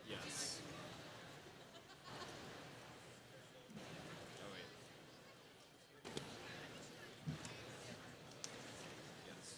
Yes. Oh wait. Yes.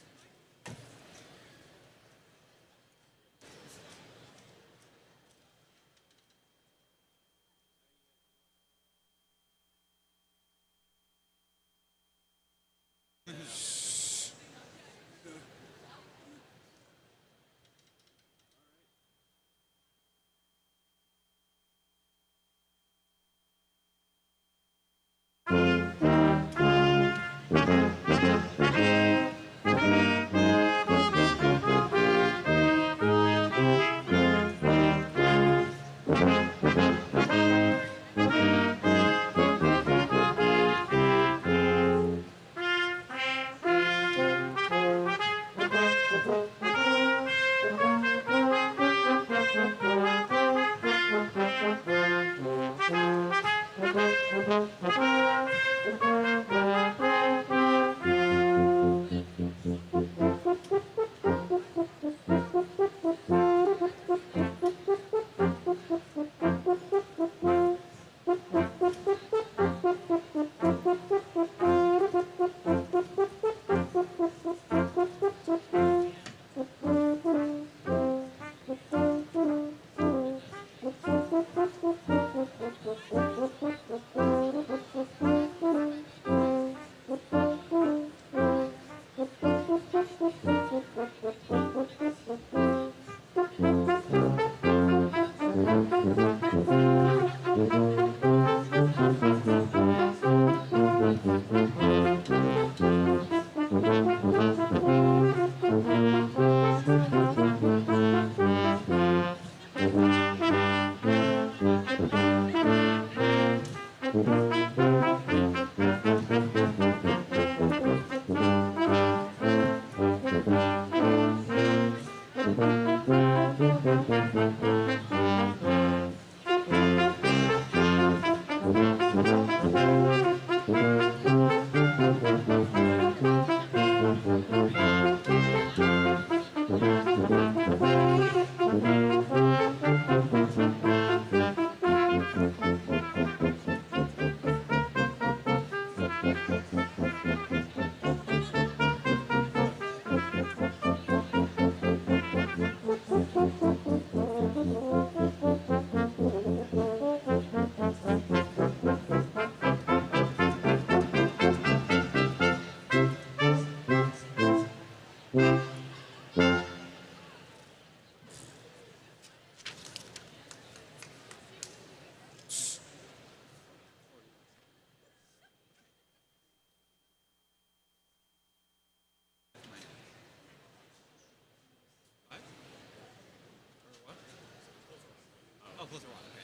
What? Or what? Oh, closer one. Okay.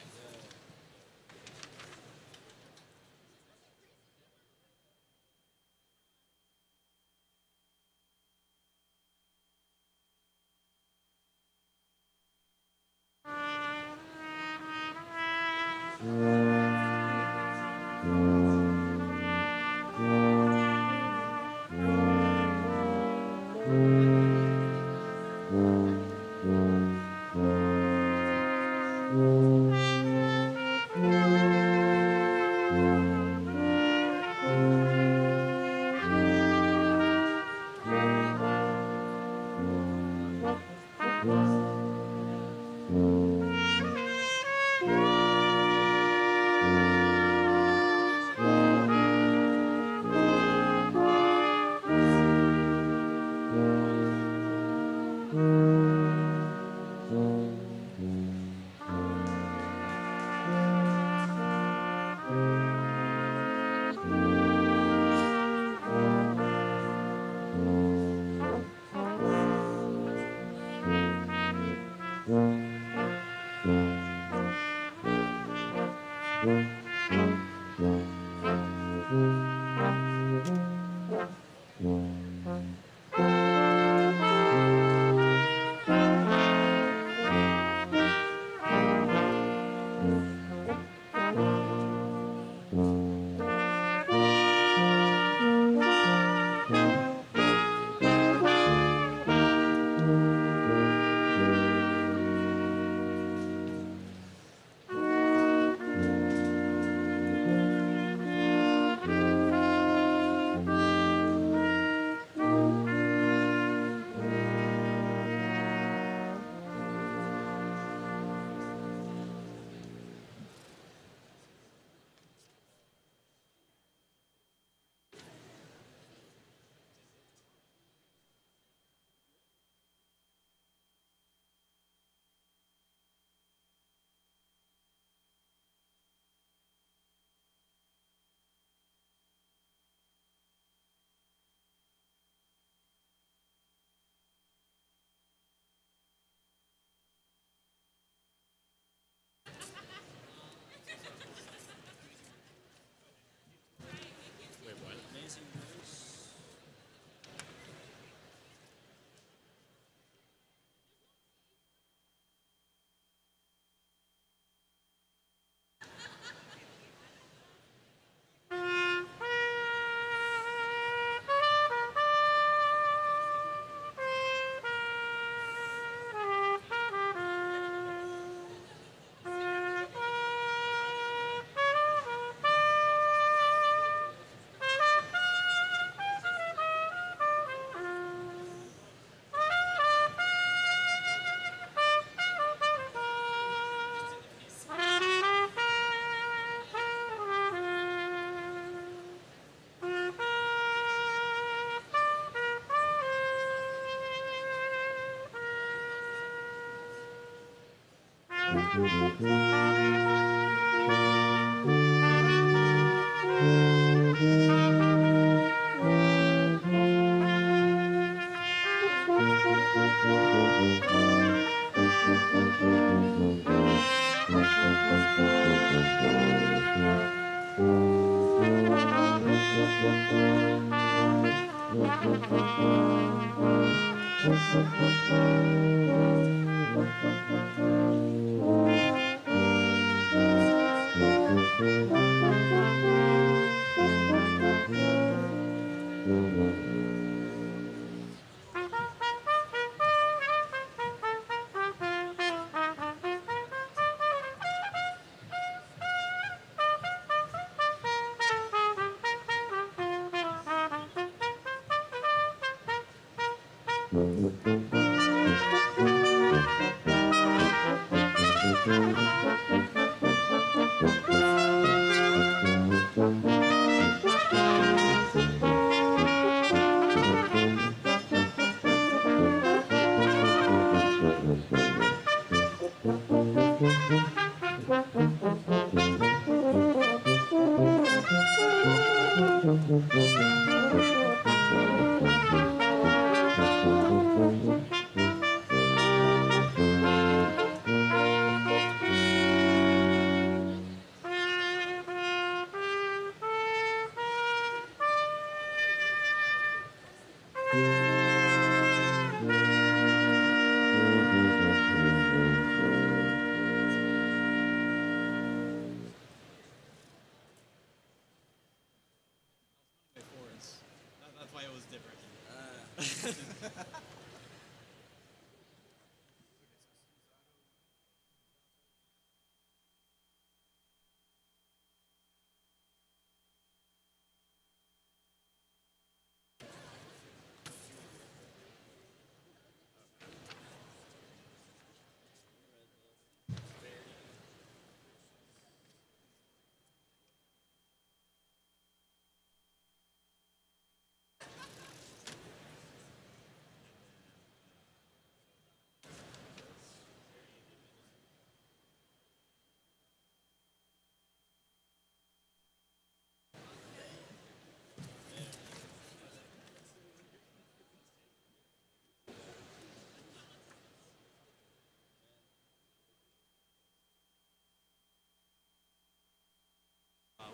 By chords. That's why it was different.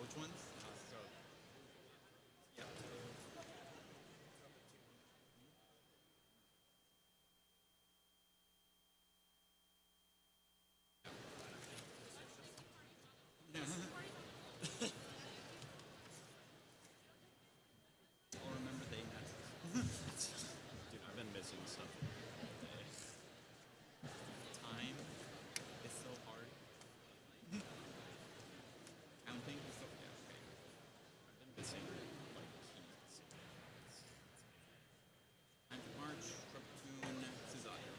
Which ones? So, yeah. I'll remember the names. Dude, I've been missing stuff. Time is so hard. Counting is so yeah, okay. I've been missing like keys. Time to March, Traptune, Suzato.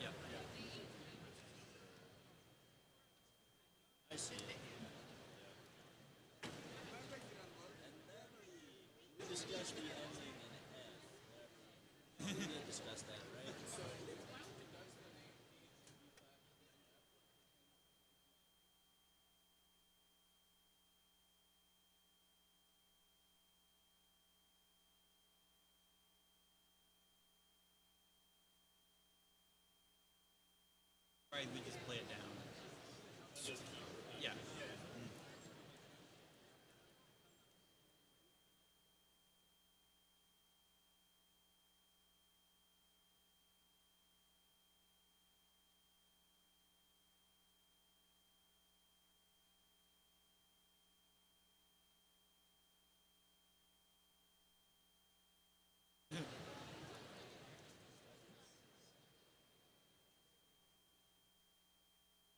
Yeah. I see. We discussed the ending in F. We did discuss that, right? Right, we just play it down. Yeah.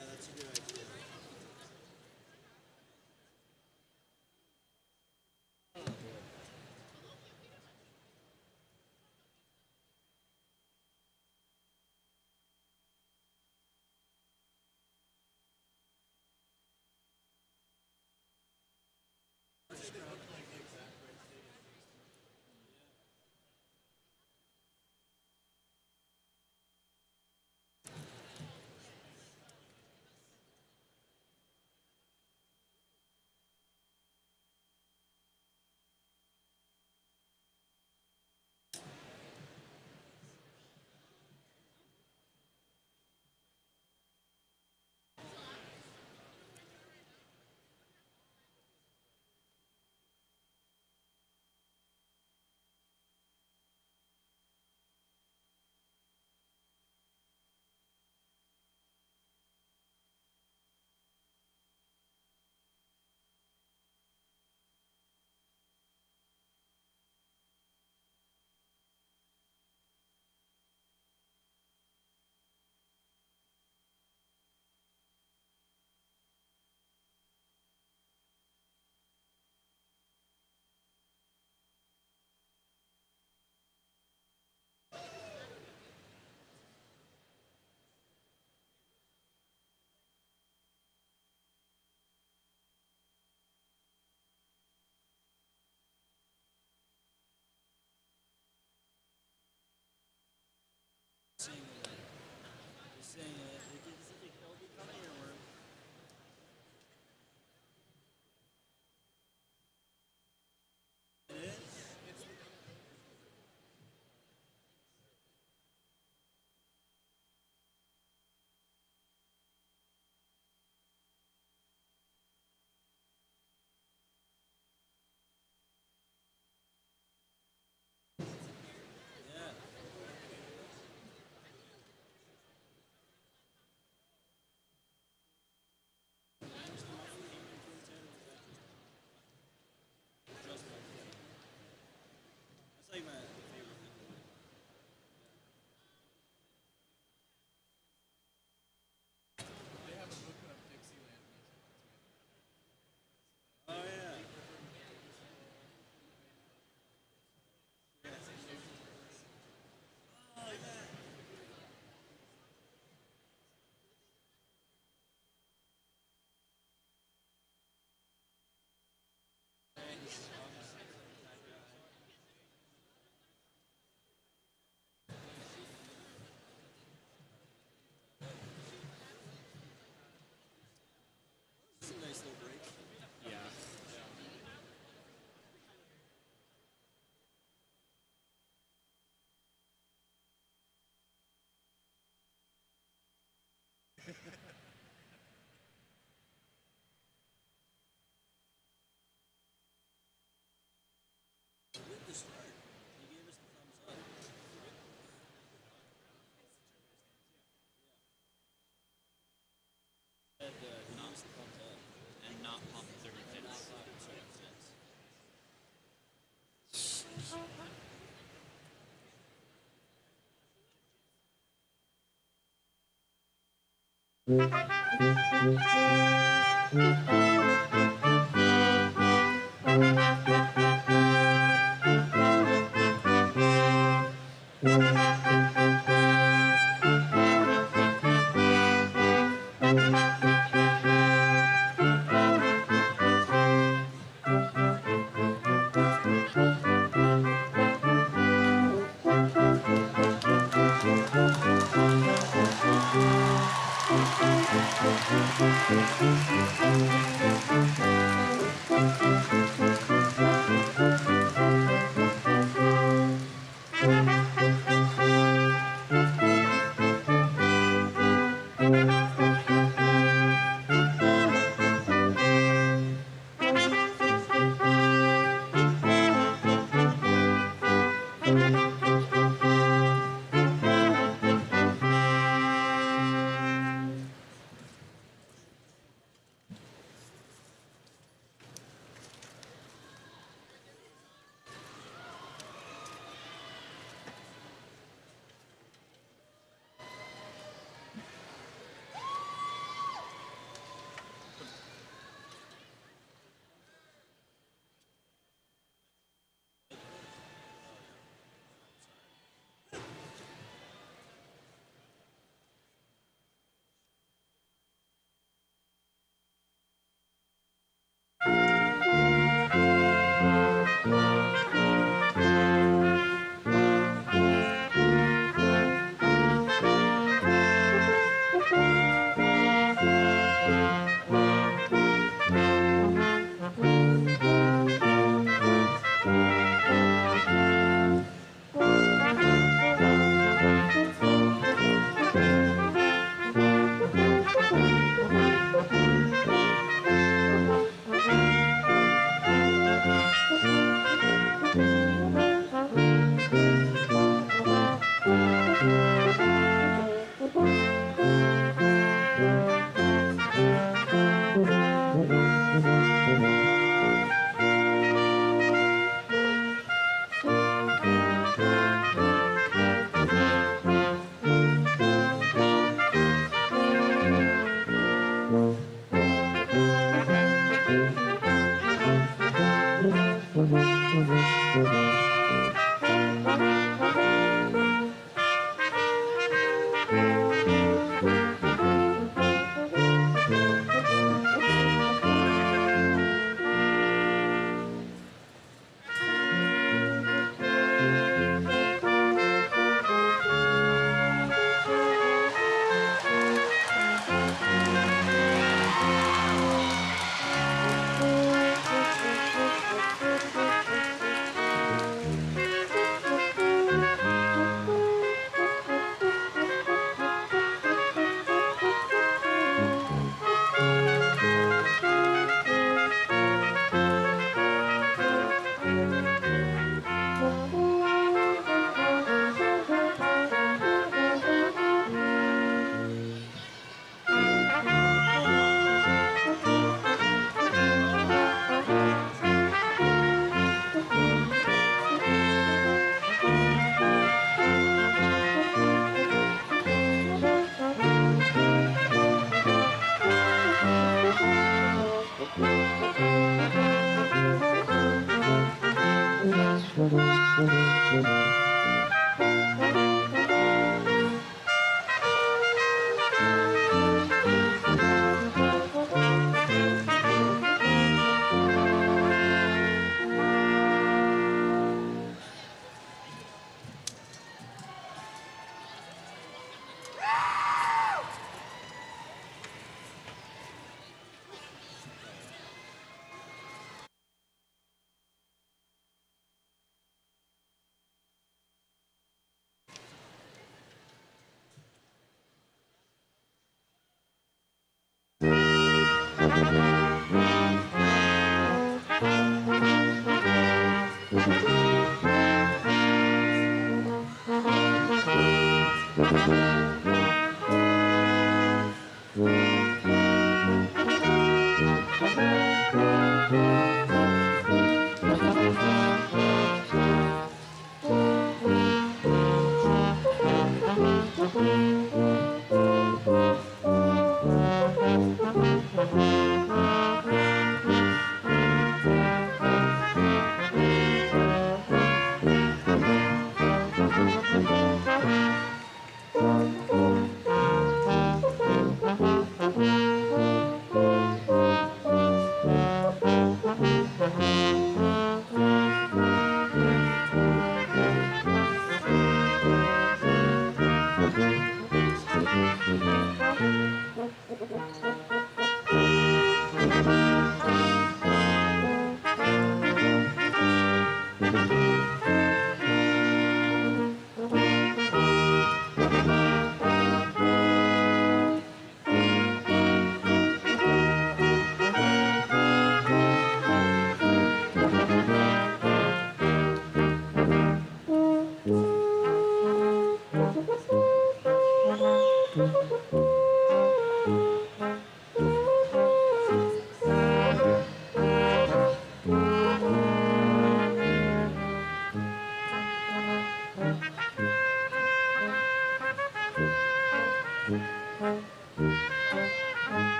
Yeah, that's a good idea.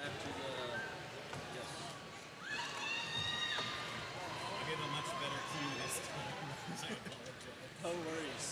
Back to the yes. I gave a much better clue this time. I apologize. No worries.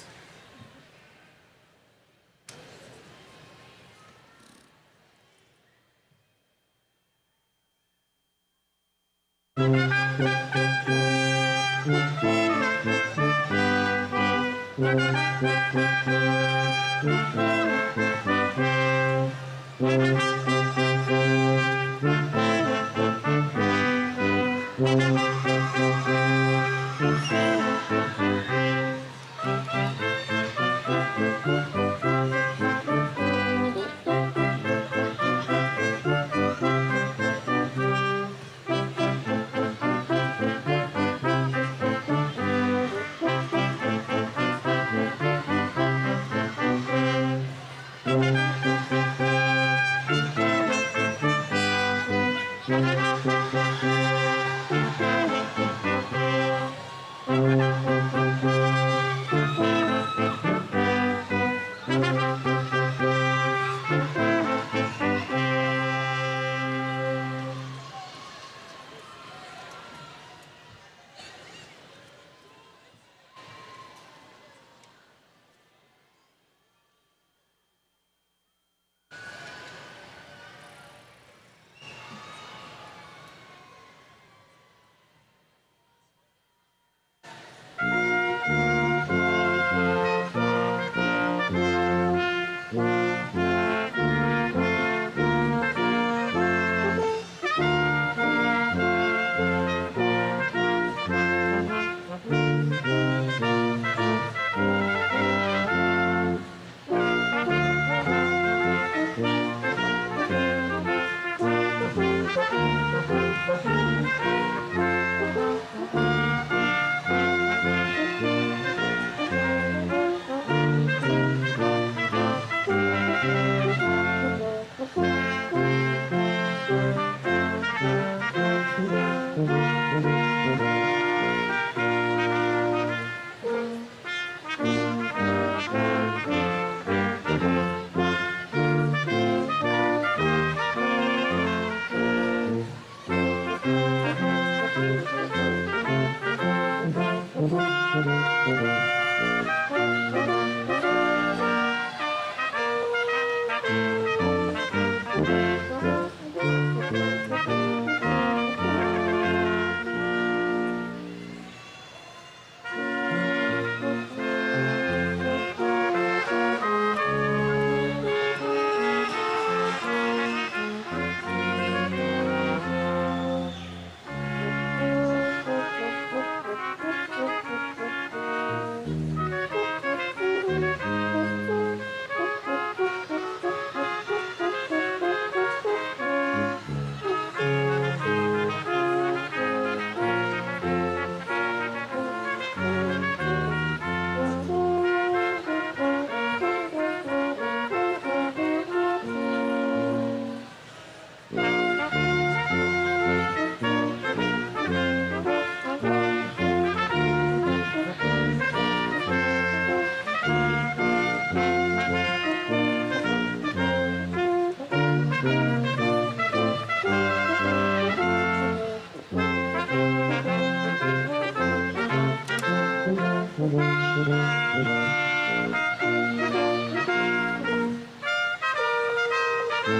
We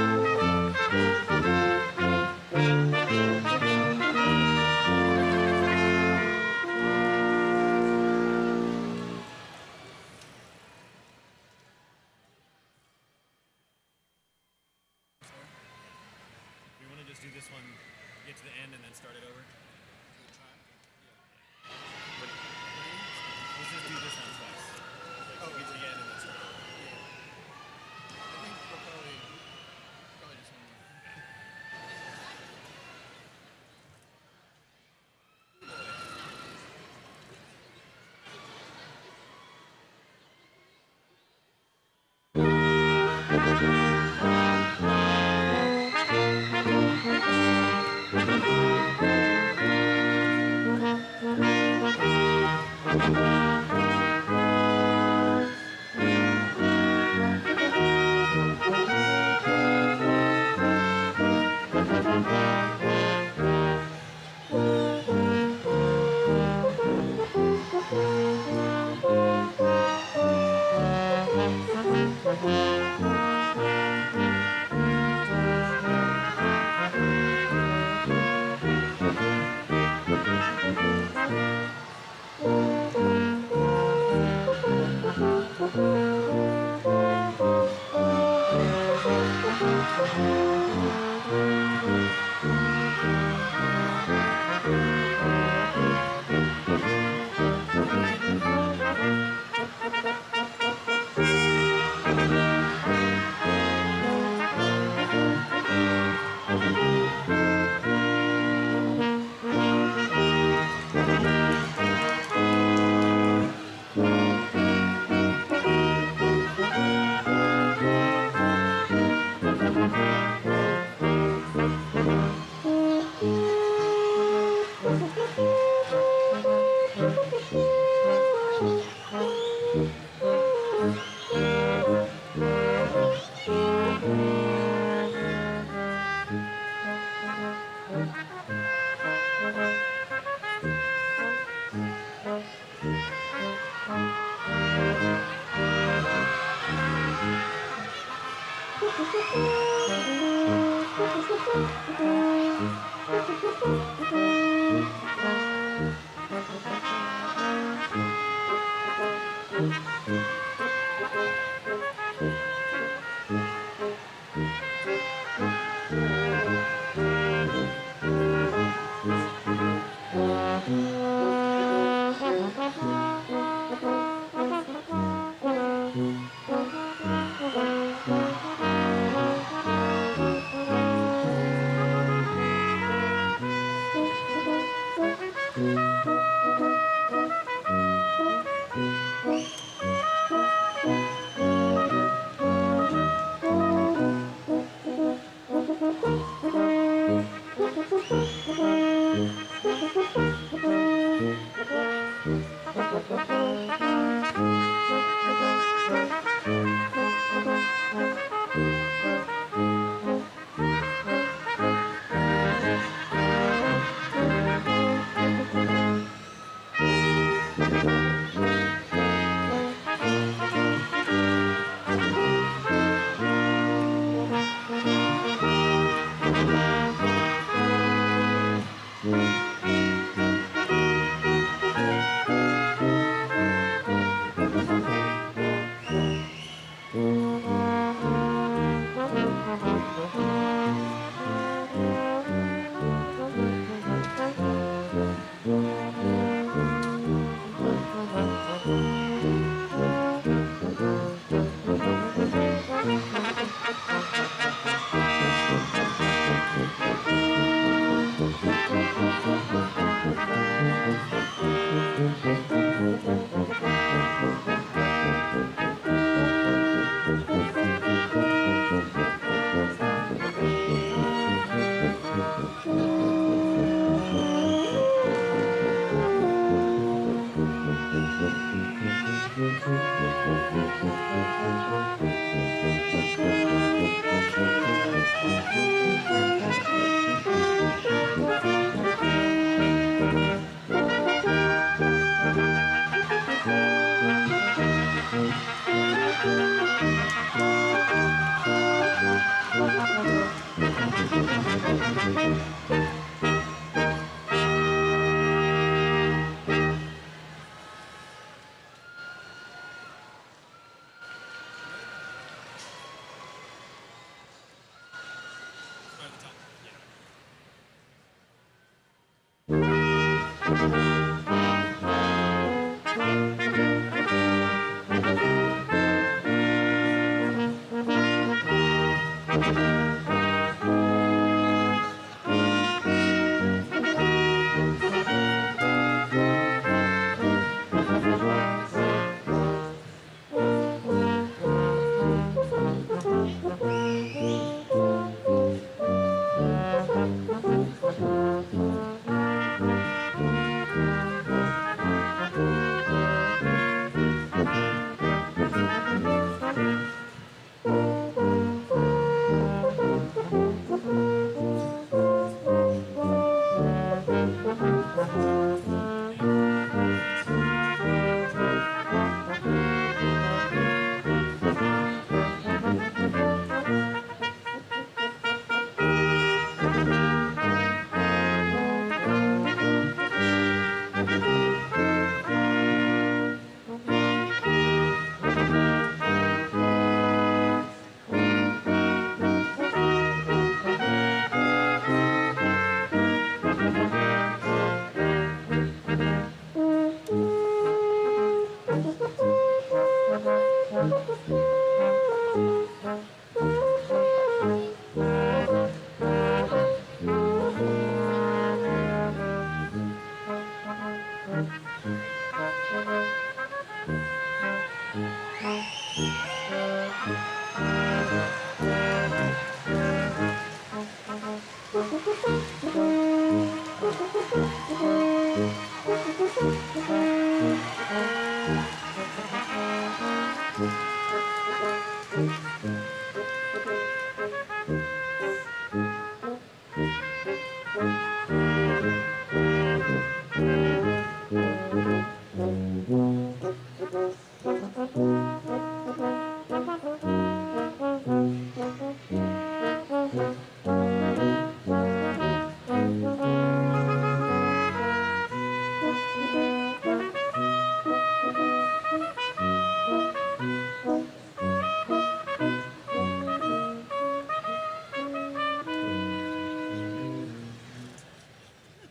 want to just do this one, get to the end, and then start it over. But let's just do this one twice. Like, get to the end and then start over. I think we'll probably just one more.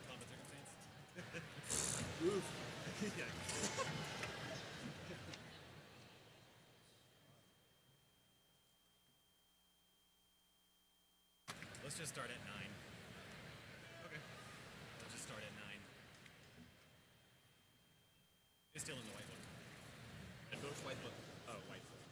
Pomp and circumstance. Oof. Yeah. Let's just start at 9. Okay. Let's just start at 9. It's still in the white book. And which white book? Oh, white book.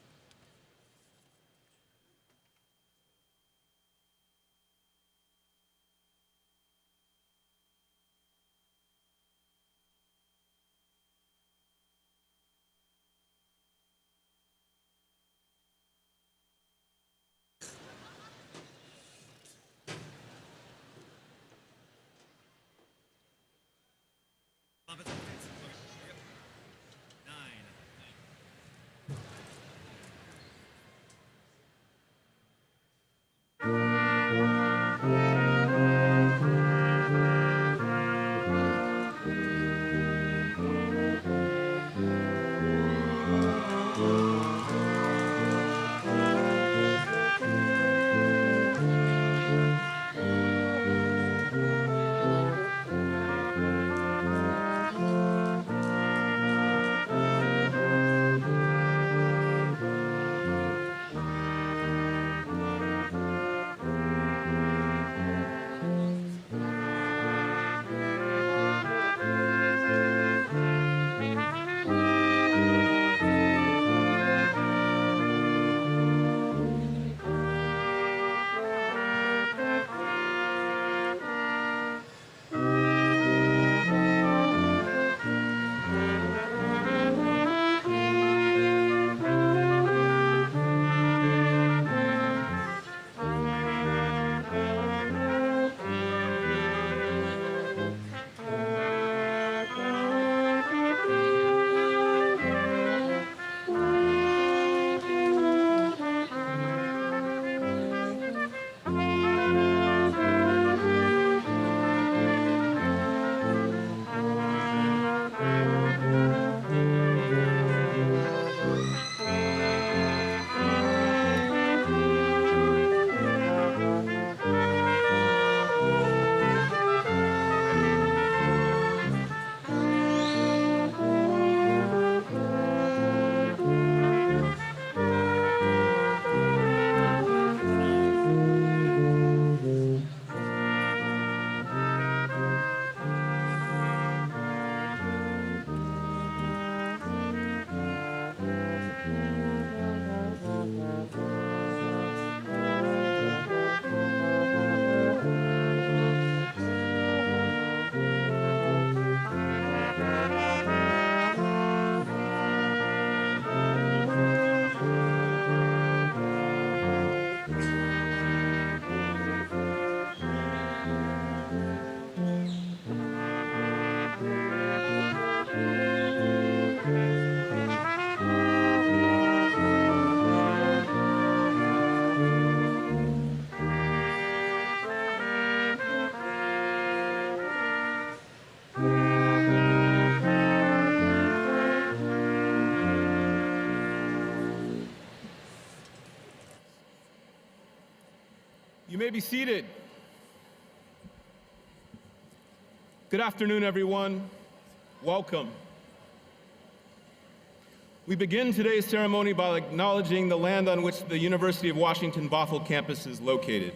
You may be seated. Good afternoon, everyone. Welcome. We begin today's ceremony by acknowledging the land on which the University of Washington Bothell campus is located.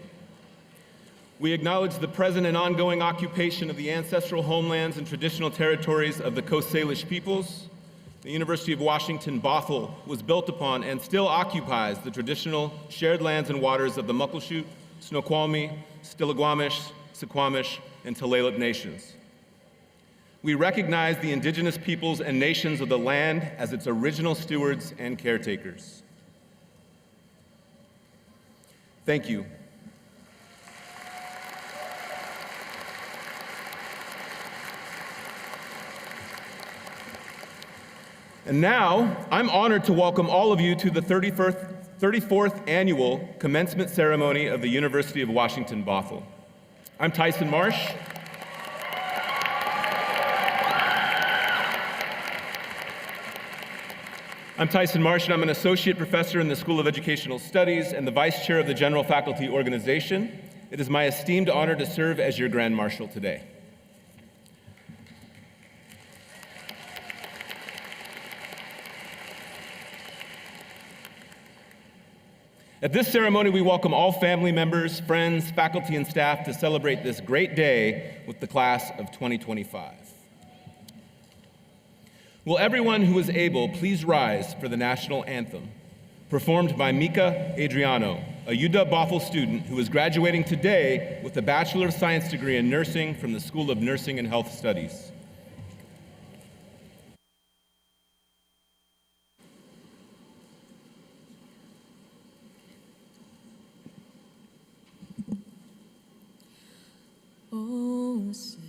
We acknowledge the present and ongoing occupation of the ancestral homelands and traditional territories of the Coast Salish peoples. The University of Washington Bothell was built upon and still occupies the traditional shared lands and waters of the Muckleshoot, Snoqualmie, Stillaguamish, Suquamish, and Tulalip nations. We recognize the indigenous peoples and nations of the land as its original stewards and caretakers. Thank you. And now, I'm honored to welcome all of you to the 34th Annual Commencement Ceremony of the University of Washington Bothell. I'm Tyson Marsh. And I'm an associate professor in the School of Educational Studies and the vice chair of the General Faculty Organization. It is my esteemed honor to serve as your Grand Marshal today. At this ceremony, we welcome all family members, friends, faculty, and staff to celebrate this great day with the class of 2025. Will everyone who is able please rise for the national anthem, performed by Mika Adriano, a UW Bothell student who is graduating today with a Bachelor of Science degree in nursing from the School of Nursing and Health Studies. Oh, say,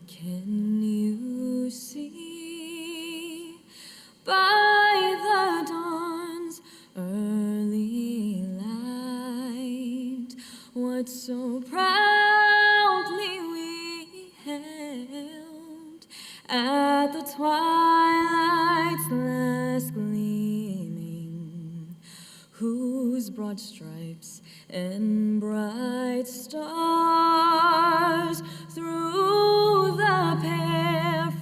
can you see by the dawn's early light what so proudly we hailed at the twilight's last gleaming, whose broad stripes and bright stars through the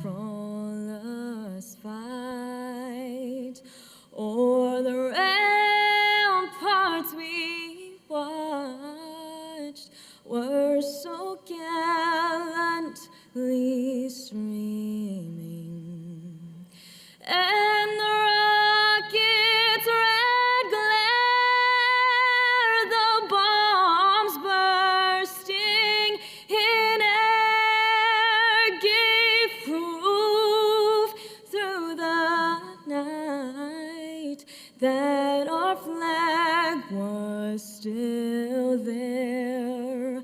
perilous fight o'er the ramparts we watched were so gallantly streaming, and the rocket's red glare, the bombs bursting in air, gave proof through the night that our flag was still there.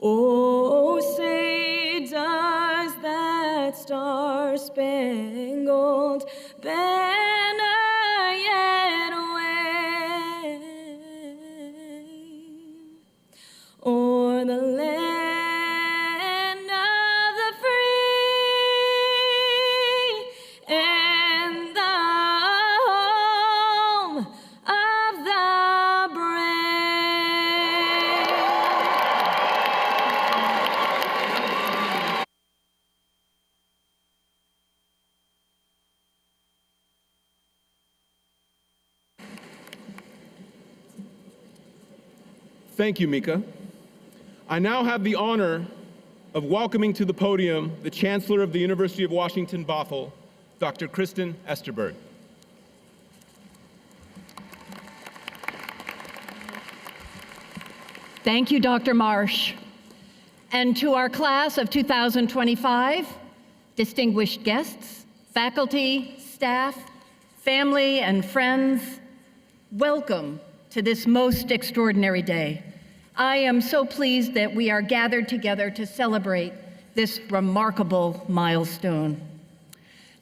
Oh, say, does that star-spangled banner yet wave o'er the land of the free and the home of the brave? Thank you, Mika. I now have the honor of welcoming to the podium the Chancellor of the University of Washington Bothell, Dr. Kristen Esterberg. Thank you, Dr. Marsh. And to our class of 2025, distinguished guests, faculty, staff, family, and friends, welcome to this most extraordinary day. I am so pleased that we are gathered together to celebrate this remarkable milestone.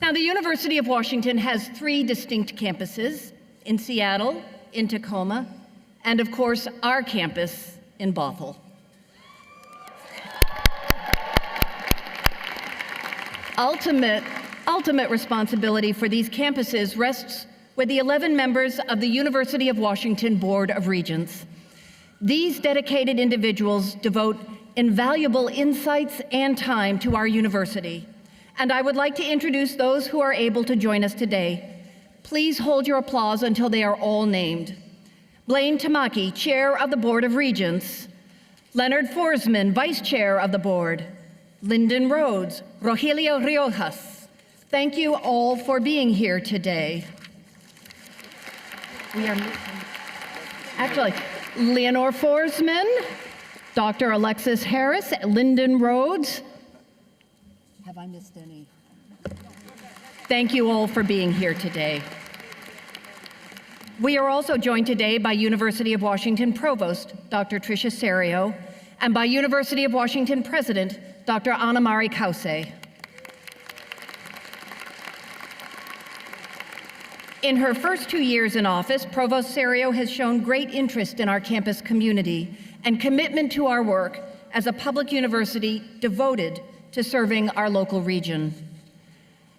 Now, the University of Washington has 3 distinct campuses in Seattle, in Tacoma, and of course, our campus in Bothell. Ultimate responsibility for these campuses rests with the 11 members of the University of Washington Board of Regents. These dedicated individuals devote invaluable insights and time to our university, and I would like to introduce those who are able to join us today. Please hold your applause until they are all named. Blaine Tamaki, Chair of the Board of Regents. Leonard Forsman, Vice Chair of the Board. Lyndon Rhodes, Rogelio Riojas. Thank you all for being here today. Actually, Leonore Forsman, Dr. Alexis Harris, Lyndon Rhodes. Have I missed any? Thank you all for being here today. We are also joined today by University of Washington Provost, Dr. Tricia Serio, and by University of Washington President, Dr. Anna-Mari Kause. In her first 2 years in office, Provost Serio has shown great interest in our campus community and commitment to our work as a public university devoted to serving our local region.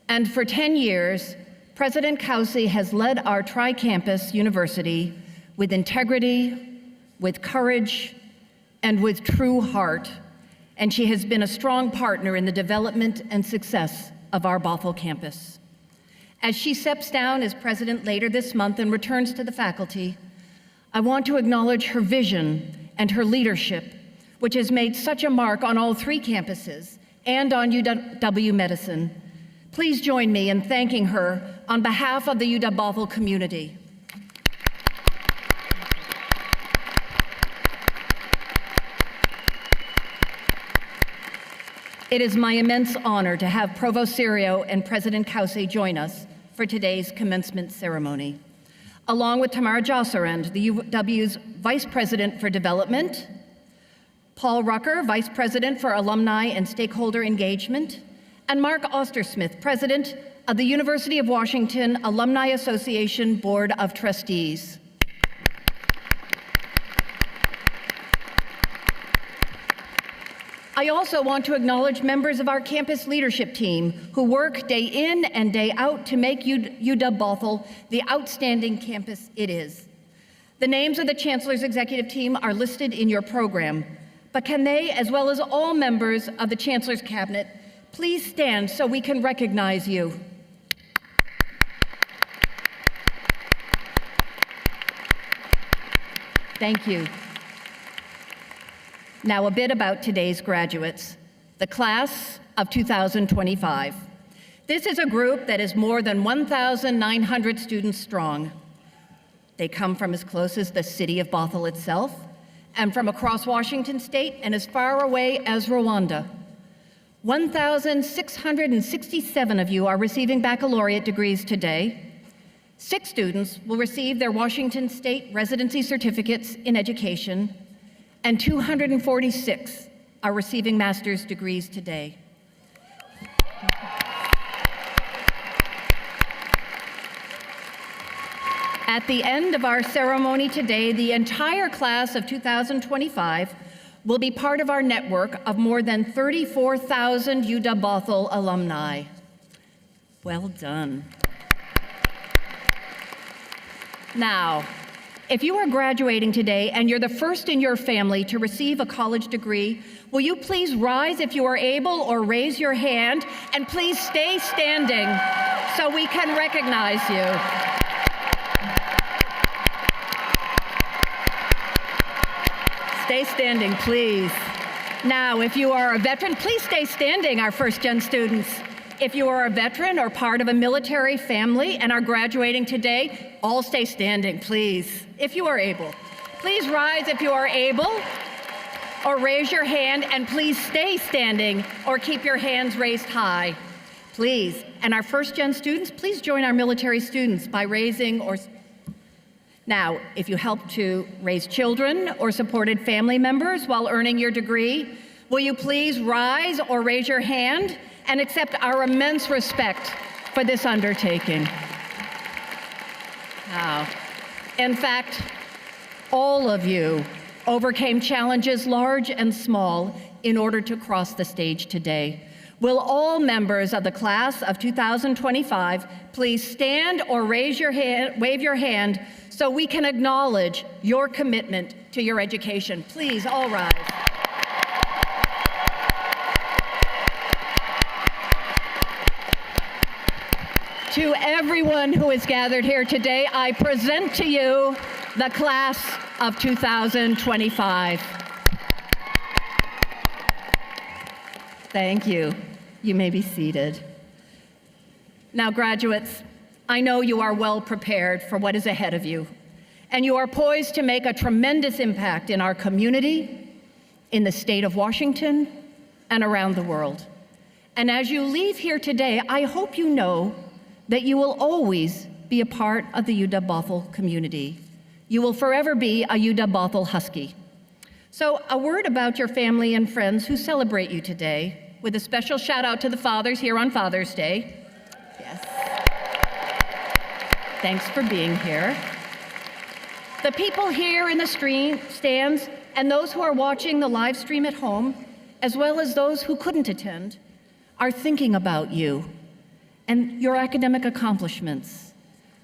And for 10 years, President Kause has led our tri-campus university with integrity, with courage, and with true heart, and she has been a strong partner in the development and success of our Bothell campus. As she steps down as president later this month and returns to the faculty, I want to acknowledge her vision and her leadership, which has made such a mark on all 3 campuses and on UW-Medicine. Please join me in thanking her on behalf of the UW-Bothell community. It is my immense honor to have Provost Serio and President Kause join us for today's commencement ceremony. Along with Tamara Josserand, the UW's Vice President for Development, Paul Rucker, Vice President for Alumni and Stakeholder Engagement, and Mark Ostersmith, President of the University of Washington Alumni Association Board of Trustees. I also want to acknowledge members of our campus leadership team who work day in and day out to make UW-Bothell the outstanding campus it is. The names of the Chancellor's executive team are listed in your program, but can they, as well as all members of the Chancellor's cabinet, please stand so we can recognize you. Thank you. Now a bit about today's graduates, the class of 2025. This is a group that is more than 1,900 students strong. They come from as close as the city of Bothell itself, and from across Washington state and as far away as Rwanda. 1,667 of you are receiving baccalaureate degrees today. 6 students will receive their Washington State residency certificates in education, and 246 are receiving master's degrees today. At the end of our ceremony today, the entire class of 2025 will be part of our network of more than 34,000 UW-Bothell alumni. Well done. Now, if you are graduating today and you're the first in your family to receive a college degree, will you please rise if you are able or raise your hand, and please stay standing so we can recognize you. Stay standing, please. Now, if you are a veteran, please stay standing, our first-gen students. If you are a veteran or part of a military family and are graduating today, all stay standing, please, if you are able. Please rise if you are able, or raise your hand, and please stay standing or keep your hands raised high, please. And our first-gen students, please join our military students by raising or... Now, if you help to raise children or supported family members while earning your degree, will you please rise or raise your hand and accept our immense respect for this undertaking? Now, in fact, all of you overcame challenges large and small in order to cross the stage today. Will all members of the class of 2025 please stand or wave your hand so we can acknowledge your commitment to your education. Please all rise. To everyone who is gathered here today, I present to you the class of 2025. Thank you. You may be seated. Now, graduates, I know you are well prepared for what is ahead of you, and you are poised to make a tremendous impact in our community, in the state of Washington, and around the world. And as you leave here today, I hope you know that you will always be a part of the UW-Bothell community. You will forever be a UW-Bothell Husky. So a word about your family and friends who celebrate you today, with a special shout out to the fathers here on Father's Day. Yes. Thanks for being here. The people here in the stands and those who are watching the live stream at home, as well as those who couldn't attend, are thinking about you and your academic accomplishments.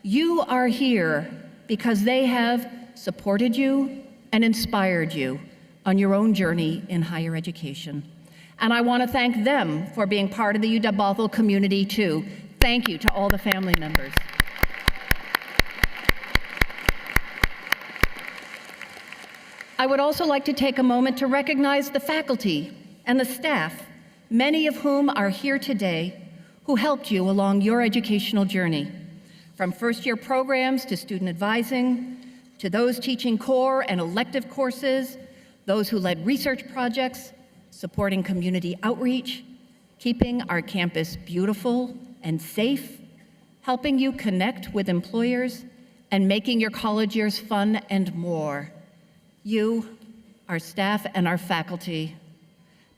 You are here because they have supported you and inspired you on your own journey in higher education. And I want to thank them for being part of the UW-Bothell community too. Thank you to all the family members. I would also like to take a moment to recognize the faculty and the staff, many of whom are here today, who helped you along your educational journey. From first-year programs to student advising, to those teaching core and elective courses, those who led research projects, supporting community outreach, keeping our campus beautiful and safe, helping you connect with employers, and making your college years fun and more. You, our staff, and our faculty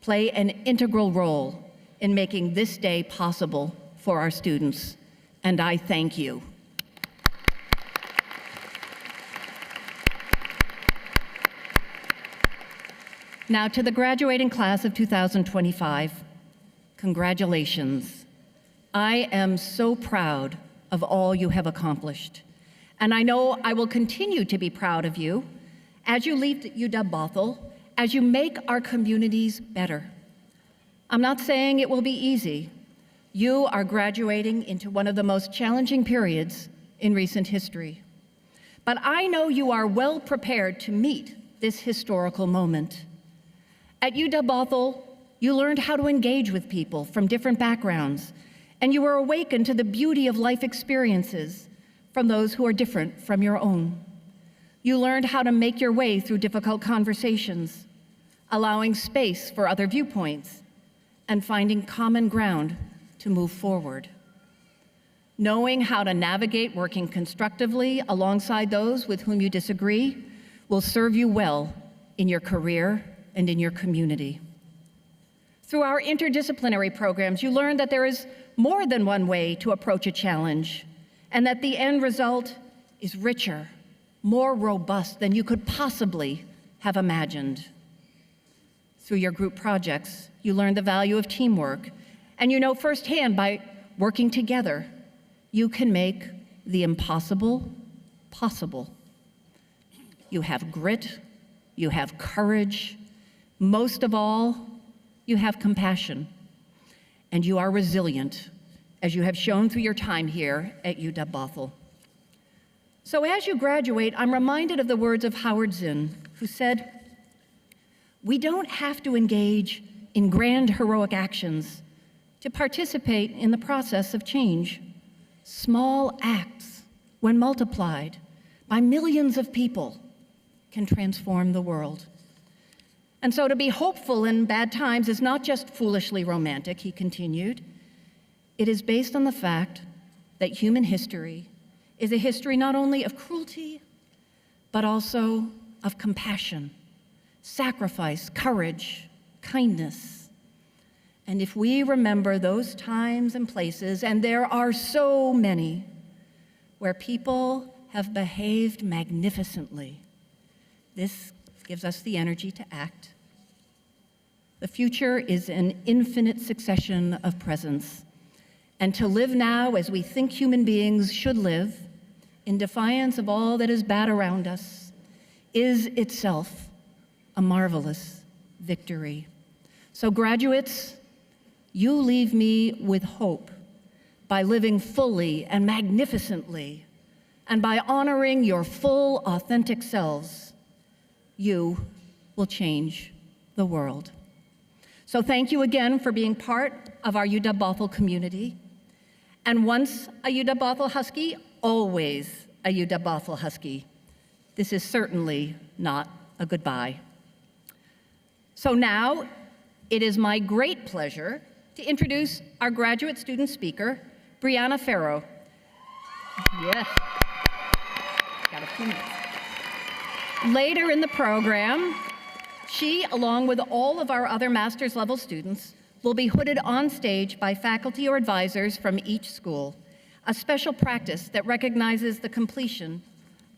play an integral role in making this day possible for our students, and I thank you. Now to the graduating class of 2025, congratulations. I am so proud of all you have accomplished, and I know I will continue to be proud of you as you leave UW-Bothell, as you make our communities better. I'm not saying it will be easy. You are graduating into one of the most challenging periods in recent history. But I know you are well prepared to meet this historical moment. At UW-Bothell, you learned how to engage with people from different backgrounds, and you were awakened to the beauty of life experiences from those who are different from your own. You learned how to make your way through difficult conversations, allowing space for other viewpoints, and finding common ground to move forward. Knowing how to navigate working constructively alongside those with whom you disagree will serve you well in your career and in your community. Through our interdisciplinary programs, you learned that there is more than one way to approach a challenge, and that the end result is richer, more robust than you could possibly have imagined. Through your group projects, you learned the value of teamwork, and you know firsthand by working together, you can make the impossible possible. You have grit, you have courage, most of all, you have compassion, and you are resilient, as you have shown through your time here at UW-Bothell. So as you graduate, I'm reminded of the words of Howard Zinn, who said, "We don't have to engage in grand heroic actions to participate in the process of change. Small acts, when multiplied by millions of people, can transform the world." And so to be hopeful in bad times is not just foolishly romantic, he continued. It is based on the fact that human history is a history not only of cruelty, but also of compassion, sacrifice, courage, kindness. And if we remember those times and places, and there are so many, where people have behaved magnificently, this gives us the energy to act. The future is an infinite succession of presents. And to live now as we think human beings should live, in defiance of all that is bad around us, is itself a marvelous victory. So graduates, you leave me with hope by living fully and magnificently, and by honoring your full, authentic selves, you will change the world. So thank you again for being part of our UW-Bothell community. And once a UW-Bothell Husky, always a UW-Bothell Husky. This is certainly not a goodbye. So now, it is my great pleasure to introduce our graduate student speaker, Brianna Farrow. Yes. Got a few minutes. Later in the program, she, along with all of our other master's level students, will be hooded on stage by faculty or advisors from each school, a special practice that recognizes the completion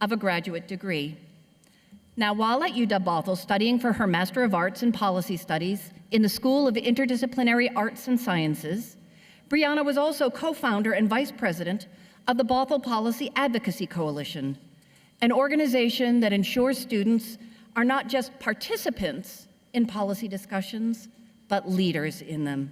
of a graduate degree. Now, while at UW-Bothell studying for her Master of Arts in Policy Studies in the School of Interdisciplinary Arts and Sciences, Brianna was also co-founder and vice president of the Bothell Policy Advocacy Coalition, an organization that ensures students are not just participants in policy discussions, but leaders in them.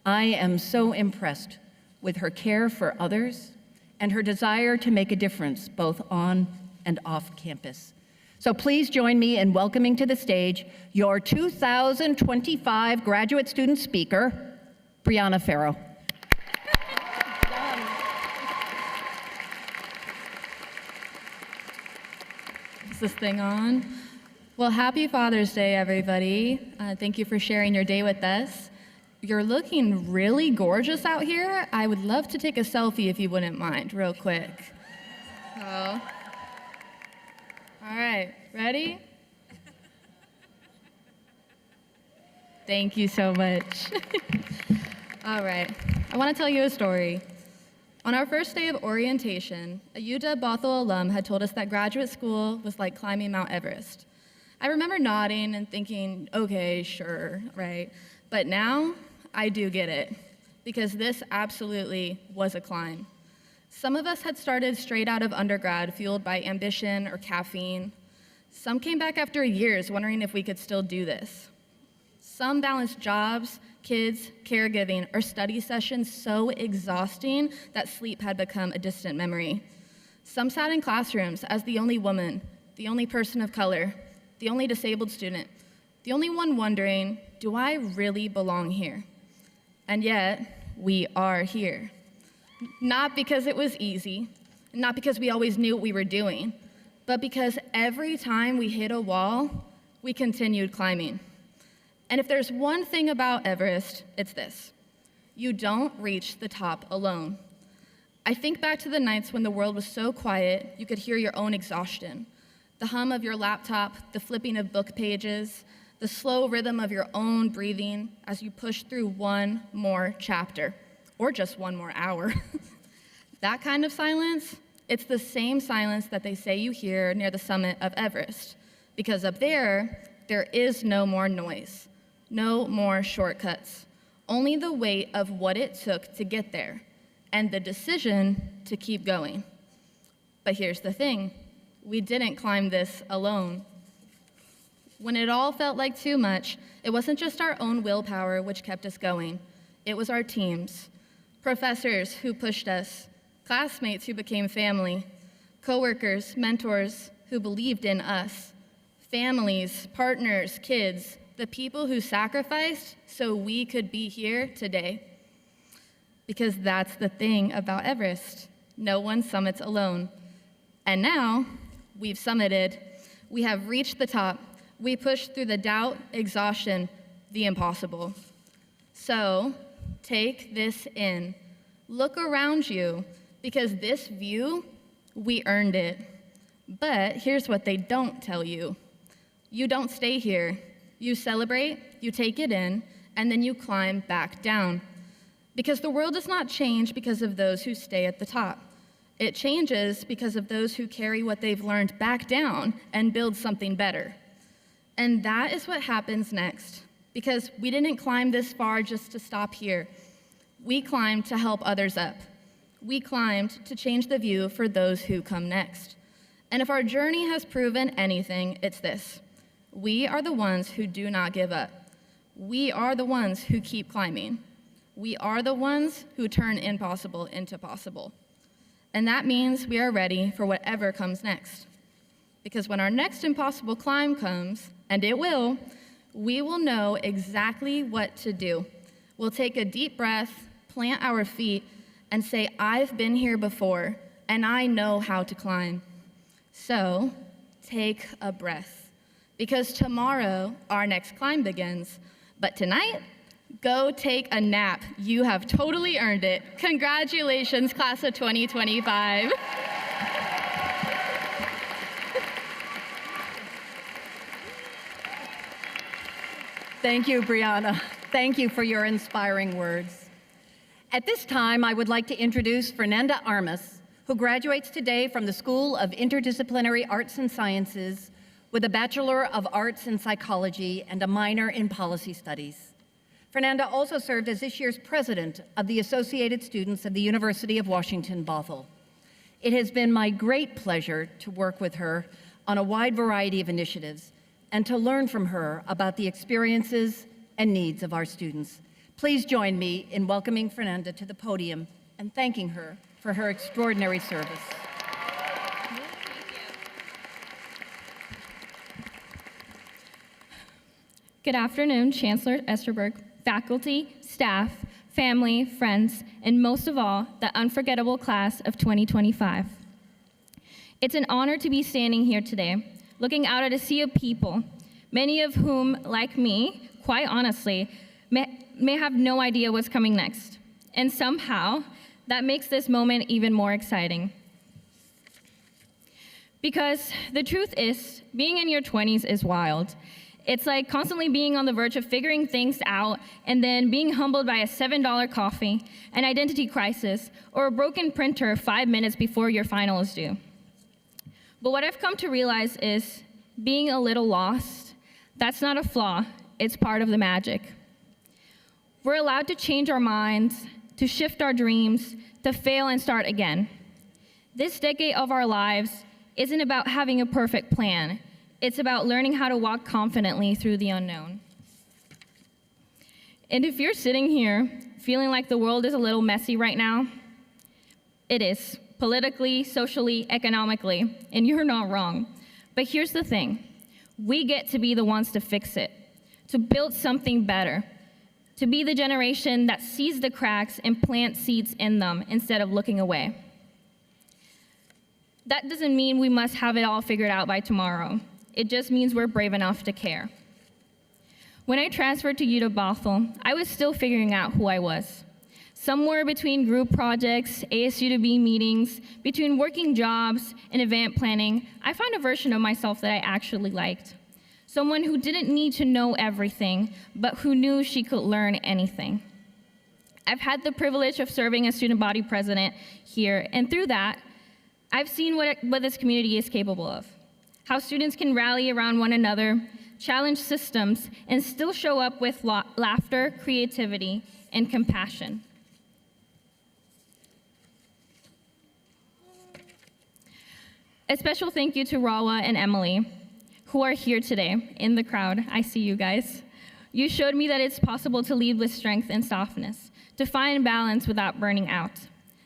I am so impressed with her care for others and her desire to make a difference both on and off campus. So please join me in welcoming to the stage your 2025 graduate student speaker, Brianna Farrow. Is this thing on? Well, happy Father's Day, everybody. Thank you for sharing your day with us. You're looking really gorgeous out here. I would love to take a selfie if you wouldn't mind, real quick. So, all right, ready? Thank you so much. All right, I want to tell you a story. On our first day of orientation, a UW-Bothell alum had told us that graduate school was like climbing Mount Everest. I remember nodding and thinking, okay, sure, right? But now, I do get it, because this absolutely was a climb. Some of us had started straight out of undergrad, fueled by ambition or caffeine. Some came back after years, wondering if we could still do this. Some balanced jobs, kids, caregiving, or study sessions so exhausting that sleep had become a distant memory. Some sat in classrooms as the only woman, the only person of color, the only disabled student, the only one wondering, do I really belong here? And yet, we are here. Not because it was easy, not because we always knew what we were doing, but because every time we hit a wall, we continued climbing. And if there's one thing about Everest, it's this: you don't reach the top alone. I think back to the nights when the world was so quiet, you could hear your own exhaustion. The hum of your laptop, the flipping of book pages, the slow rhythm of your own breathing as you push through one more chapter, or just one more hour. That kind of silence, it's the same silence that they say you hear near the summit of Everest, because up there is no more noise, no more shortcuts, only the weight of what it took to get there, and the decision to keep going. But here's the thing. We didn't climb this alone. When it all felt like too much, it wasn't just our own willpower which kept us going. It was our teams, professors who pushed us, classmates who became family, coworkers, mentors who believed in us, families, partners, kids, the people who sacrificed so we could be here today. Because that's the thing about Everest. No one summits alone. And now, we've summited. We have reached the top. We pushed through the doubt, exhaustion, the impossible. So, take this in. Look around you, because this view, we earned it. But here's what they don't tell you. You don't stay here. You celebrate, you take it in, and then you climb back down. Because the world does not change because of those who stay at the top. It changes because of those who carry what they've learned back down and build something better. And that is what happens next. because we didn't climb this far just to stop here. We climbed to help others up. We climbed to change the view for those who come next. And if our journey has proven anything, it's this: we are the ones who do not give up. We are the ones who keep climbing. We are the ones who turn impossible into possible. And that means we are ready for whatever comes next. Because when our next impossible climb comes, and it will, we will know exactly what to do. We'll take a deep breath, plant our feet, and say, I've been here before, and I know how to climb. So, take a breath. Because tomorrow, our next climb begins. But tonight, go take a nap. You have totally earned it. Congratulations, class of 2025. Thank you, Brianna. Thank you for your inspiring words. At this time, I would like to introduce Fernanda Armas, who graduates today from the School of Interdisciplinary Arts and Sciences with a Bachelor of Arts in Psychology and a minor in Policy Studies. Fernanda also served as this year's president of the Associated Students of the University of Washington, Bothell. It has been my great pleasure to work with her on a wide variety of initiatives and to learn from her about the experiences and needs of our students. Please join me in welcoming Fernanda to the podium and thanking her for her extraordinary service. Good afternoon, Chancellor Esterberg, faculty, staff, family, friends, and most of all, the unforgettable class of 2025. It's an honor to be standing here today, looking out at a sea of people, many of whom, like me, quite honestly, may have no idea what's coming next. And somehow, that makes this moment even more exciting. Because the truth is, being in your 20s is wild. It's like constantly being on the verge of figuring things out and then being humbled by a $7 coffee, an identity crisis, or a broken printer 5 minutes before your final is due. But what I've come to realize is being a little lost, that's not a flaw, it's part of the magic. We're allowed to change our minds, to shift our dreams, to fail and start again. This decade of our lives isn't about having a perfect plan. It's about learning how to walk confidently through the unknown. And if you're sitting here feeling like the world is a little messy right now, it is, politically, socially, economically, and you're not wrong. But here's the thing, we get to be the ones to fix it, to build something better, to be the generation that sees the cracks and plants seeds in them instead of looking away. That doesn't mean we must have it all figured out by tomorrow. It just means we're brave enough to care. When I transferred to UW Bothell, I was still figuring out who I was. Somewhere between group projects, ASU to B meetings, between working jobs and event planning, I found a version of myself that I actually liked. Someone who didn't need to know everything, but who knew she could learn anything. I've had the privilege of serving as student body president here, and through that, I've seen what this community is capable of. How students can rally around one another, challenge systems, and still show up with laughter, creativity, and compassion. A special thank you to Rawa and Emily, who are here today in the crowd. I see you guys. You showed me that it's possible to lead with strength and softness, to find balance without burning out.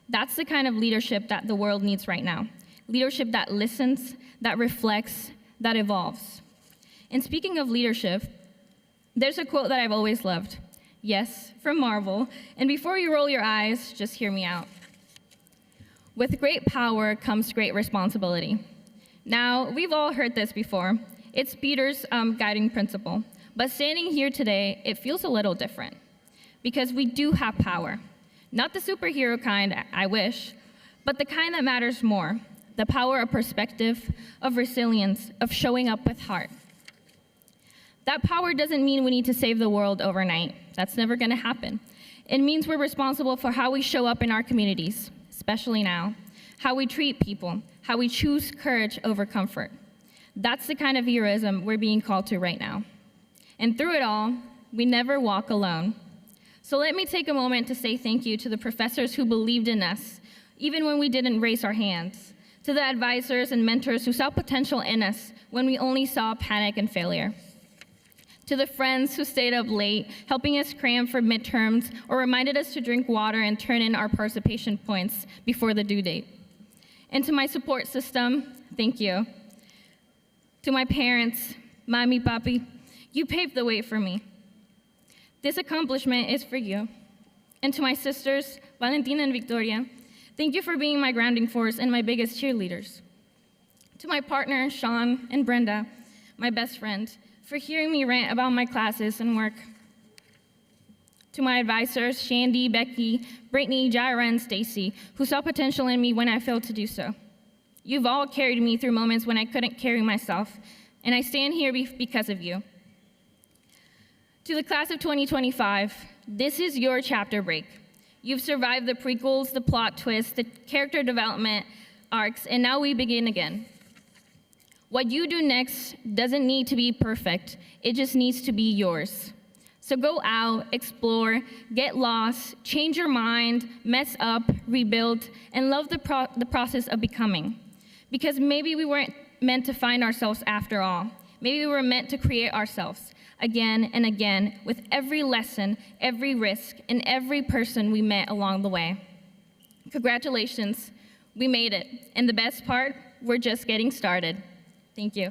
That's the kind of leadership that the world needs right now. Leadership that listens, that reflects, that evolves. And speaking of leadership, there's a quote that I've always loved. Yes, from Marvel. And before you roll your eyes, just hear me out. With great power comes great responsibility. Now, we've all heard this before. It's Peter's guiding principle. But standing here today, it feels a little different. Because we do have power. Not the superhero kind, I wish, but the kind that matters more. The power of perspective, of resilience, of showing up with heart. That power doesn't mean we need to save the world overnight. That's never gonna happen. It means we're responsible for how we show up in our communities, especially now, how we treat people, how we choose courage over comfort. That's the kind of heroism we're being called to right now. And through it all, we never walk alone. So let me take a moment to say thank you to the professors who believed in us, even when we didn't raise our hands, to the advisors and mentors who saw potential in us when we only saw panic and failure, to the friends who stayed up late, helping us cram for midterms or reminded us to drink water and turn in our participation points before the due date. And to my support system, thank you. To my parents, Mami, Papi, you paved the way for me. This accomplishment is for you. And to my sisters, Valentina and Victoria, thank you for being my grounding force and my biggest cheerleaders. To my partner, Sean and Brenda, my best friend, for hearing me rant about my classes and work. To my advisors, Shandy, Becky, Brittany, Jaira, and Stacy, who saw potential in me when I failed to do so. You've all carried me through moments when I couldn't carry myself, and I stand here because of you. To the class of 2025, this is your chapter break. You've survived the prequels, the plot twists, the character development arcs, and now we begin again. What you do next doesn't need to be perfect, it just needs to be yours. So go out, explore, get lost, change your mind, mess up, rebuild, and love the process of becoming. Because maybe we weren't meant to find ourselves after all. Maybe we were meant to create ourselves again and again with every lesson, every risk, and every person we met along the way. Congratulations, we made it. And the best part, we're just getting started. Thank you.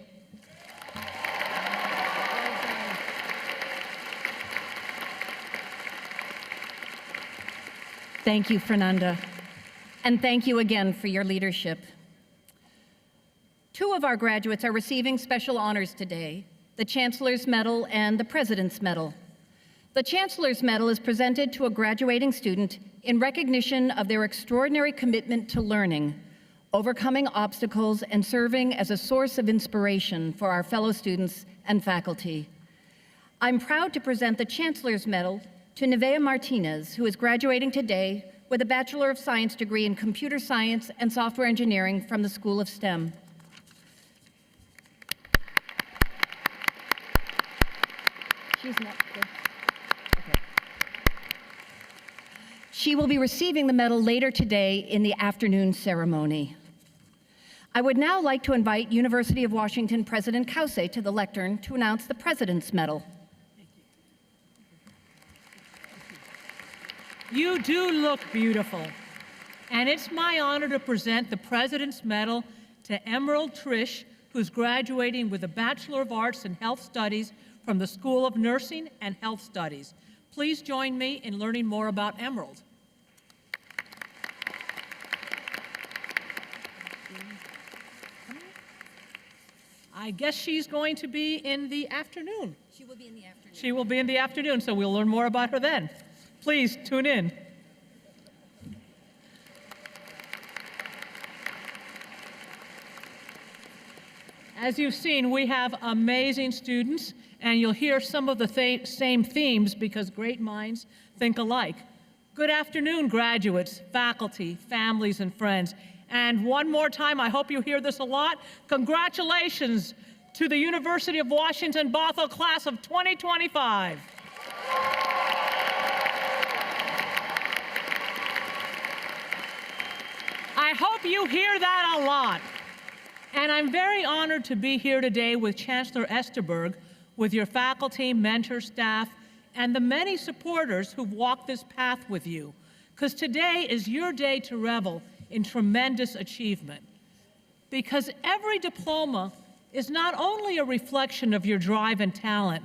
Thank you, Fernanda. And thank you again for your leadership. Two of our graduates are receiving special honors today, the Chancellor's Medal and the President's Medal. The Chancellor's Medal is presented to a graduating student in recognition of their extraordinary commitment to learning, overcoming obstacles, and serving as a source of inspiration for our fellow students and faculty. I'm proud to present the Chancellor's Medal to Nevaeh Martinez, who is graduating today with a Bachelor of Science degree in Computer Science and Software Engineering from the School of STEM. She's next. Okay. She will be receiving the medal later today in the afternoon ceremony. I would now like to invite University of Washington President Kause to the lectern to announce the President's Medal. You do look beautiful. And it's my honor to present the President's Medal to Emerald Trish, who's graduating with a Bachelor of Arts in Health Studies from the School of Nursing and Health Studies. Please join me in learning more about Emerald. I guess she's going to be in the afternoon. She will be in the afternoon. She will be in the afternoon, so we'll learn more about her then. Please tune in. As you've seen, we have amazing students, and you'll hear some of the same themes because great minds think alike. Good afternoon, graduates, faculty, families, and friends. And one more time, I hope you hear this a lot, congratulations to the University of Washington Bothell class of 2025. I hope you hear that a lot. And I'm very honored to be here today with Chancellor Esterberg, with your faculty, mentors, staff, and the many supporters who've walked this path with you. Because today is your day to revel in tremendous achievement. Because every diploma is not only a reflection of your drive and talent,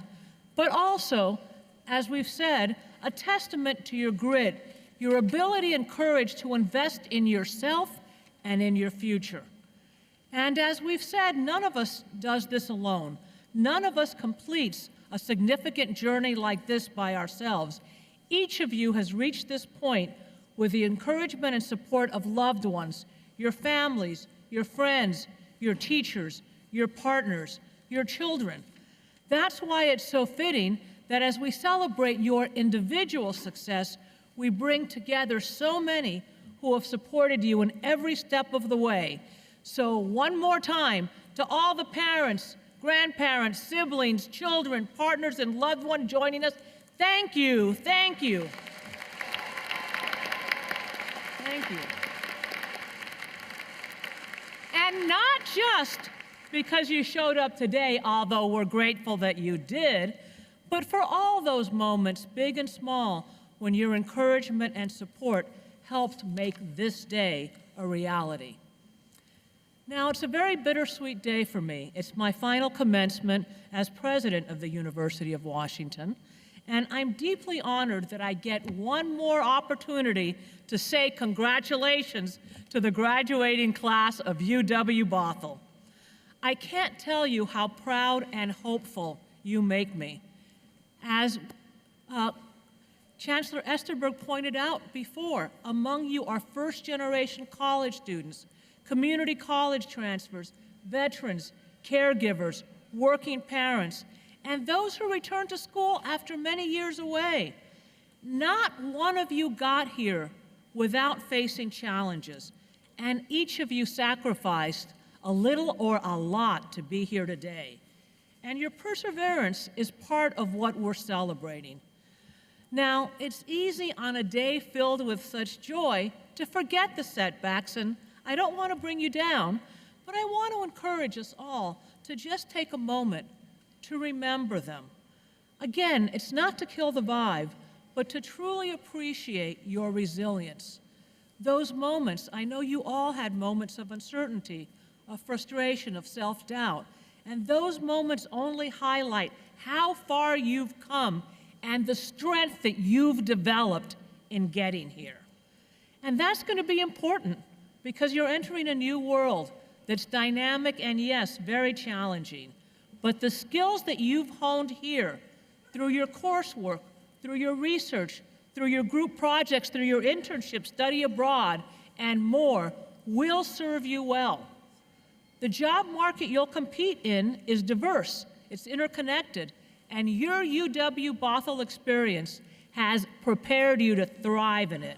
but also, as we've said, a testament to your grit, your ability and courage to invest in yourself and in your future. And as we've said, none of us does this alone. None of us completes a significant journey like this by ourselves. Each of you has reached this point with the encouragement and support of loved ones, your families, your friends, your teachers, your partners, your children. That's why it's so fitting that as we celebrate your individual success, we bring together so many who have supported you in every step of the way. So one more time, to all the parents, grandparents, siblings, children, partners, and loved ones joining us, thank you, thank you. Thank you. And not just because you showed up today, although we're grateful that you did, but for all those moments, big and small, when your encouragement and support helped make this day a reality. Now, it's a very bittersweet day for me. It's my final commencement as president of the University of Washington, and I'm deeply honored that I get one more opportunity to say congratulations to the graduating class of UW-Bothell. I can't tell you how proud and hopeful you make me. As Chancellor Esterberg pointed out before, among you are first-generation college students, community college transfers, veterans, caregivers, working parents, and those who return to school after many years away. Not one of you got here without facing challenges, and each of you sacrificed a little or a lot to be here today. And your perseverance is part of what we're celebrating. Now, it's easy on a day filled with such joy to forget the setbacks, and I don't want to bring you down, but I want to encourage us all to just take a moment to remember them. Again, it's not to kill the vibe, but to truly appreciate your resilience. Those moments, I know you all had moments of uncertainty, of frustration, of self-doubt, and those moments only highlight how far you've come and the strength that you've developed in getting here. And that's going to be important because you're entering a new world that's dynamic and, yes, very challenging. But the skills that you've honed here through your coursework, through your research, through your group projects, through your internship, study abroad, and more will serve you well. The job market you'll compete in is diverse, it's interconnected, and your UW-Bothell experience has prepared you to thrive in it.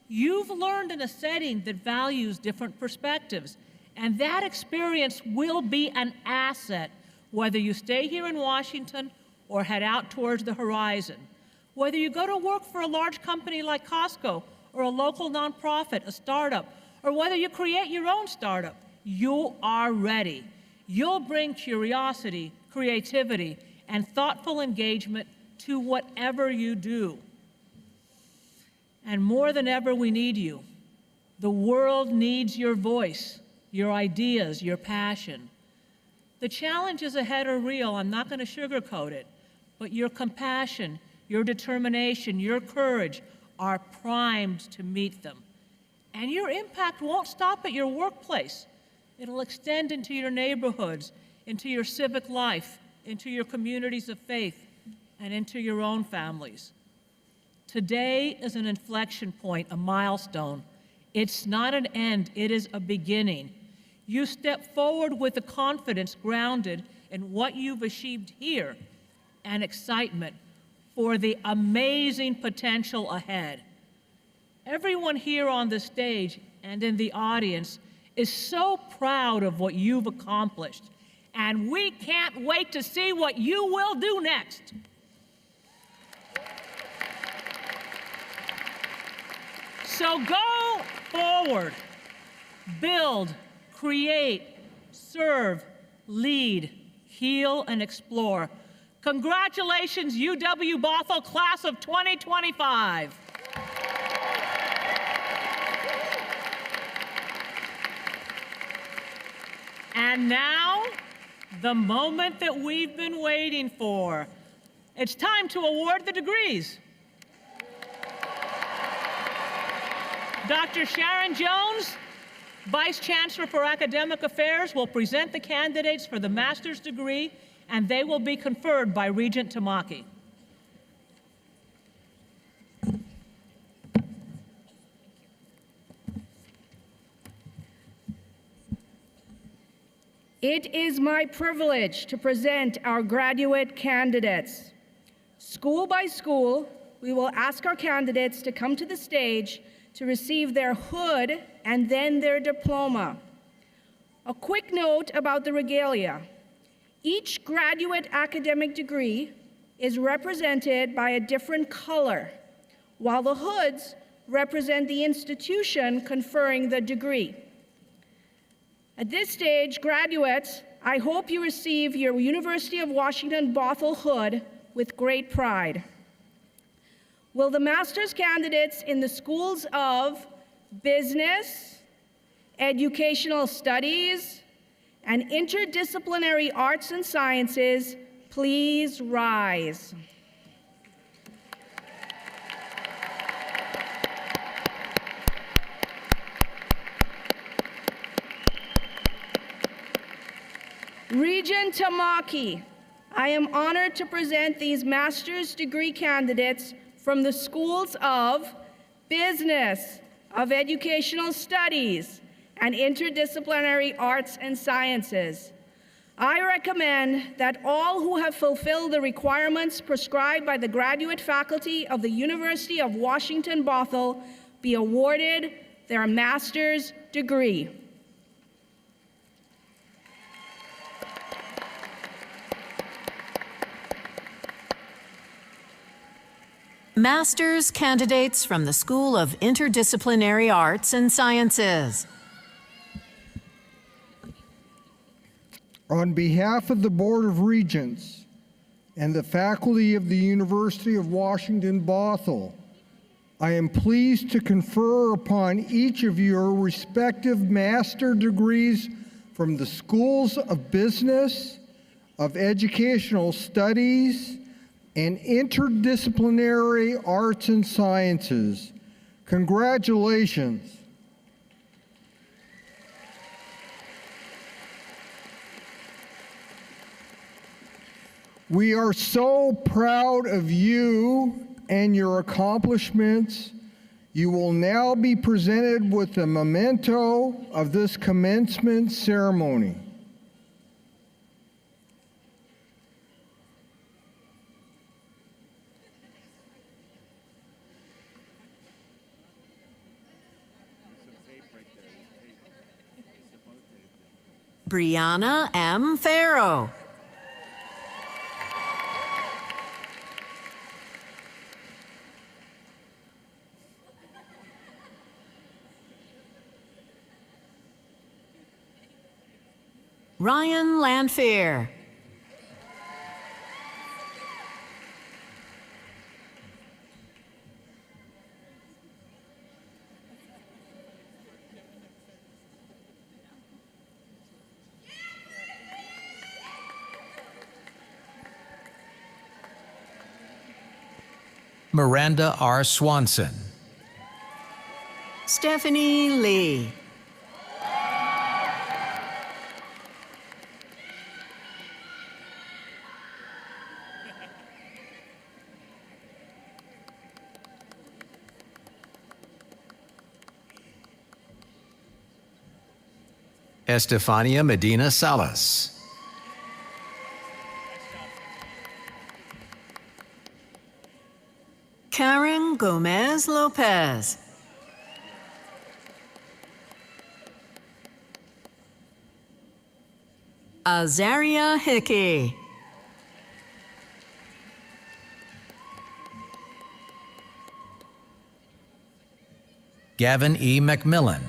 You've learned in a setting that values different perspectives, and that experience will be an asset whether you stay here in Washington or head out towards the horizon. Whether you go to work for a large company like Costco or a local nonprofit, a startup, or whether you create your own startup, you are ready. You'll bring curiosity, creativity, and thoughtful engagement to whatever you do. And more than ever, we need you. The world needs your voice, your ideas, your passion. The challenges ahead are real. I'm not going to sugarcoat it, but your compassion, your determination, your courage are primed to meet them. And your impact won't stop at your workplace. It'll extend into your neighborhoods, into your civic life, into your communities of faith, and into your own families. Today is an inflection point, a milestone. It's not an end, it is a beginning. You step forward with a confidence grounded in what you've achieved here and excitement for the amazing potential ahead. Everyone here on the stage and in the audience is so proud of what you've accomplished, and we can't wait to see what you will do next. So go forward, build, create, serve, lead, heal, and explore. Congratulations, UW-Bothell class of 2025. And now, the moment that we've been waiting for. It's time to award the degrees. Dr. Sharon Jones, Vice Chancellor for Academic Affairs, will present the candidates for the master's degree, and they will be conferred by Regent Tamaki. It is my privilege to present our graduate candidates. School by school, we will ask our candidates to come to the stage to receive their hood and then their diploma. A quick note about the regalia. Each graduate academic degree is represented by a different color, while the hoods represent the institution conferring the degree. At this stage, graduates, I hope you receive your University of Washington Bothell hood with great pride. Will the master's candidates in the schools of Business, Educational Studies, and Interdisciplinary Arts and Sciences please rise? Regent Tamaki, I am honored to present these master's degree candidates from the schools of Business, of Educational Studies, and Interdisciplinary Arts and Sciences. I recommend that all who have fulfilled the requirements prescribed by the graduate faculty of the University of Washington Bothell be awarded their master's degree. Master's candidates from the School of Interdisciplinary Arts and Sciences. On behalf of the Board of Regents and the faculty of the University of Washington Bothell, I am pleased to confer upon each of your respective master degrees from the schools of Business, of Educational Studies, and Interdisciplinary Arts and Sciences. Congratulations. We are so proud of you and your accomplishments. You will now be presented with a memento of this commencement ceremony. Brianna M. Farrow. Ryan Lanfear. Miranda R. Swanson. Stephanie Lee. Estefania Medina Salas. Karen Gomez Lopez. Azaria Hickey. Gavin E. McMillan.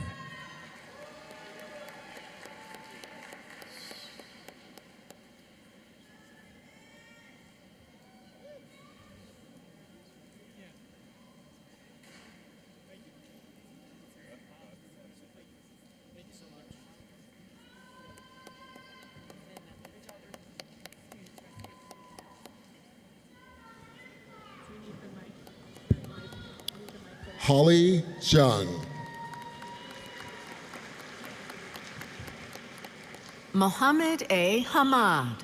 Holly Jung. Mohammed A. Hamad.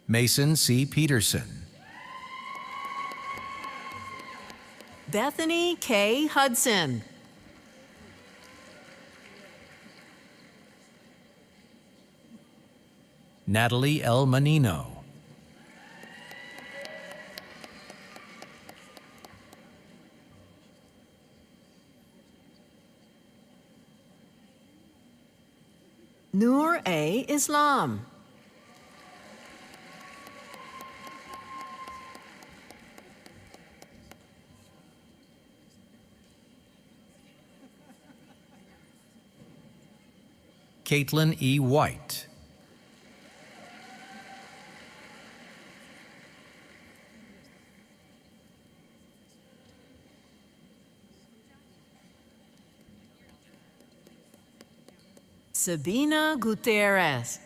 Mason C. Peterson. Bethany K. Hudson. Natalie L. Menino. Noor A. Islam. Caitlin E. White. Sabina Gutierrez.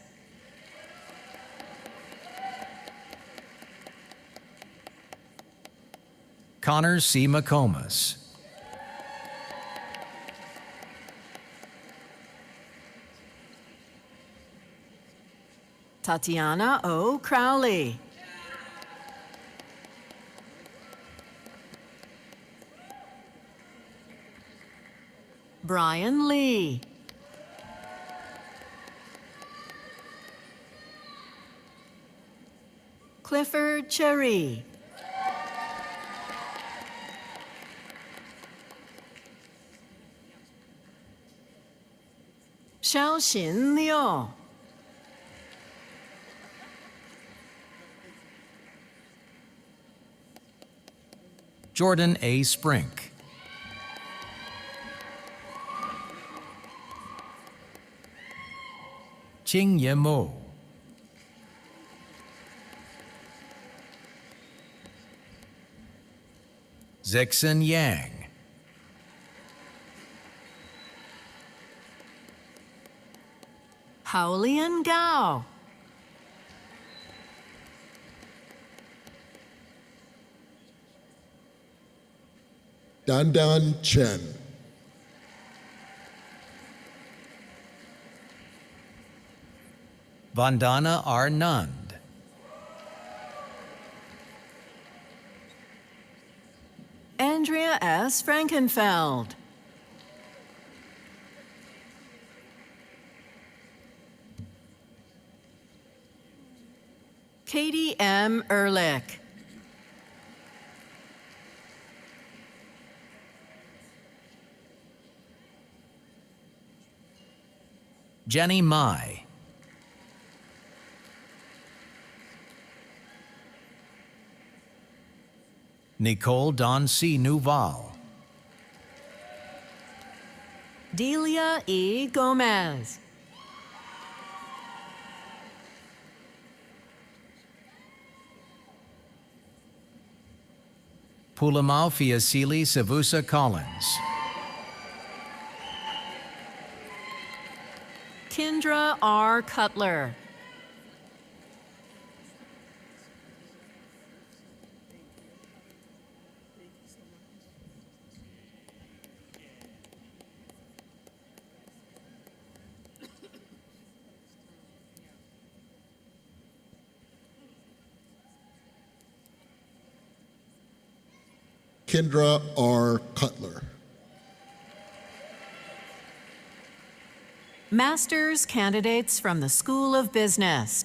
Connor C. McComas. Tatiana O. Crowley. Brian Lee. Clifford Cherry. Xiaoxin Liu. Jordan A. Sprink. Qing Ye Mo. Zixin Yang. Haolian Gao. Dandan Chen. Vandana R. Nund. Andrea S. Frankenfeld. Katie M. Ehrlich. Jenny Mai. Nicole Don C. Nuval. Delia E. Gomez. Pulamau Fiasili Savusa Collins. Kendra R. Cutler. Kendra R. Cutler. Master's candidates from the School of Business.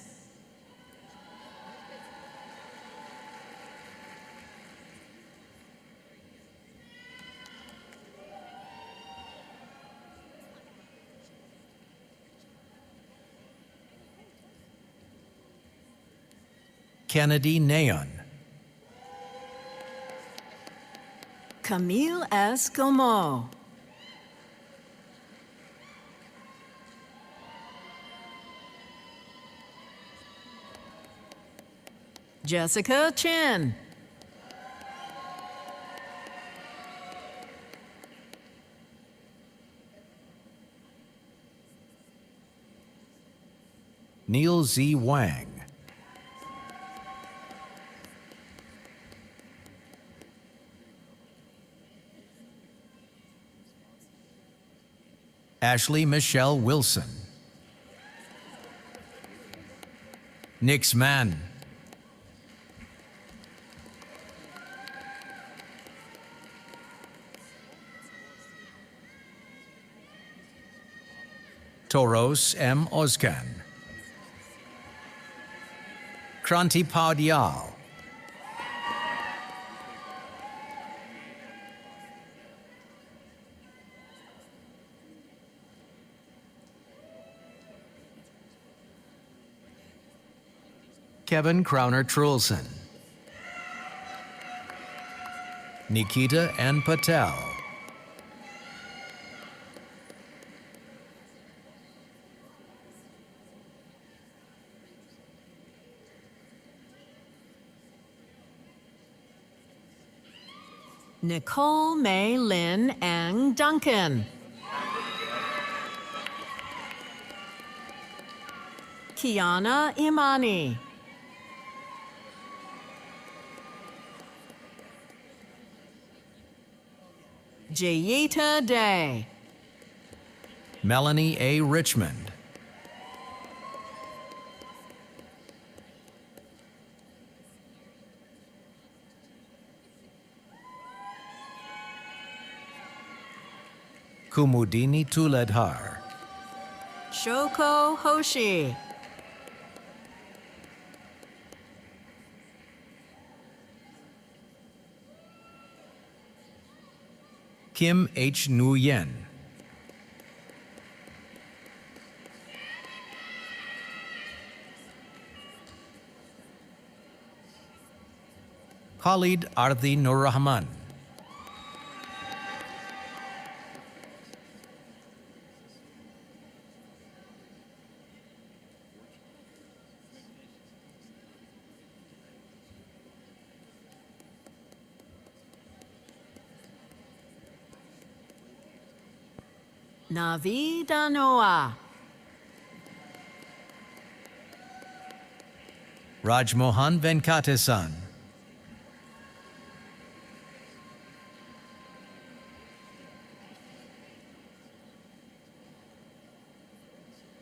Kennedy Nayon. Camille S. Gomo. Jessica Chen. Neil Z. Wang. Ashley Michelle Wilson. Nix Mann. Toros M. Ozkan. Kranti Paudyal. Kevin Crowner Trulson. Nikita N. Patel. Nicole May Lynn Ang Duncan. Kiana Imani. Jayita Day. Melanie A. Richmond. Kumudini Tuledhar. Shoko Hoshi. Kim H. Nguyen. Khalid Arthi Nur Rahman. Navi Danoa. Rajmohan Venkatesan.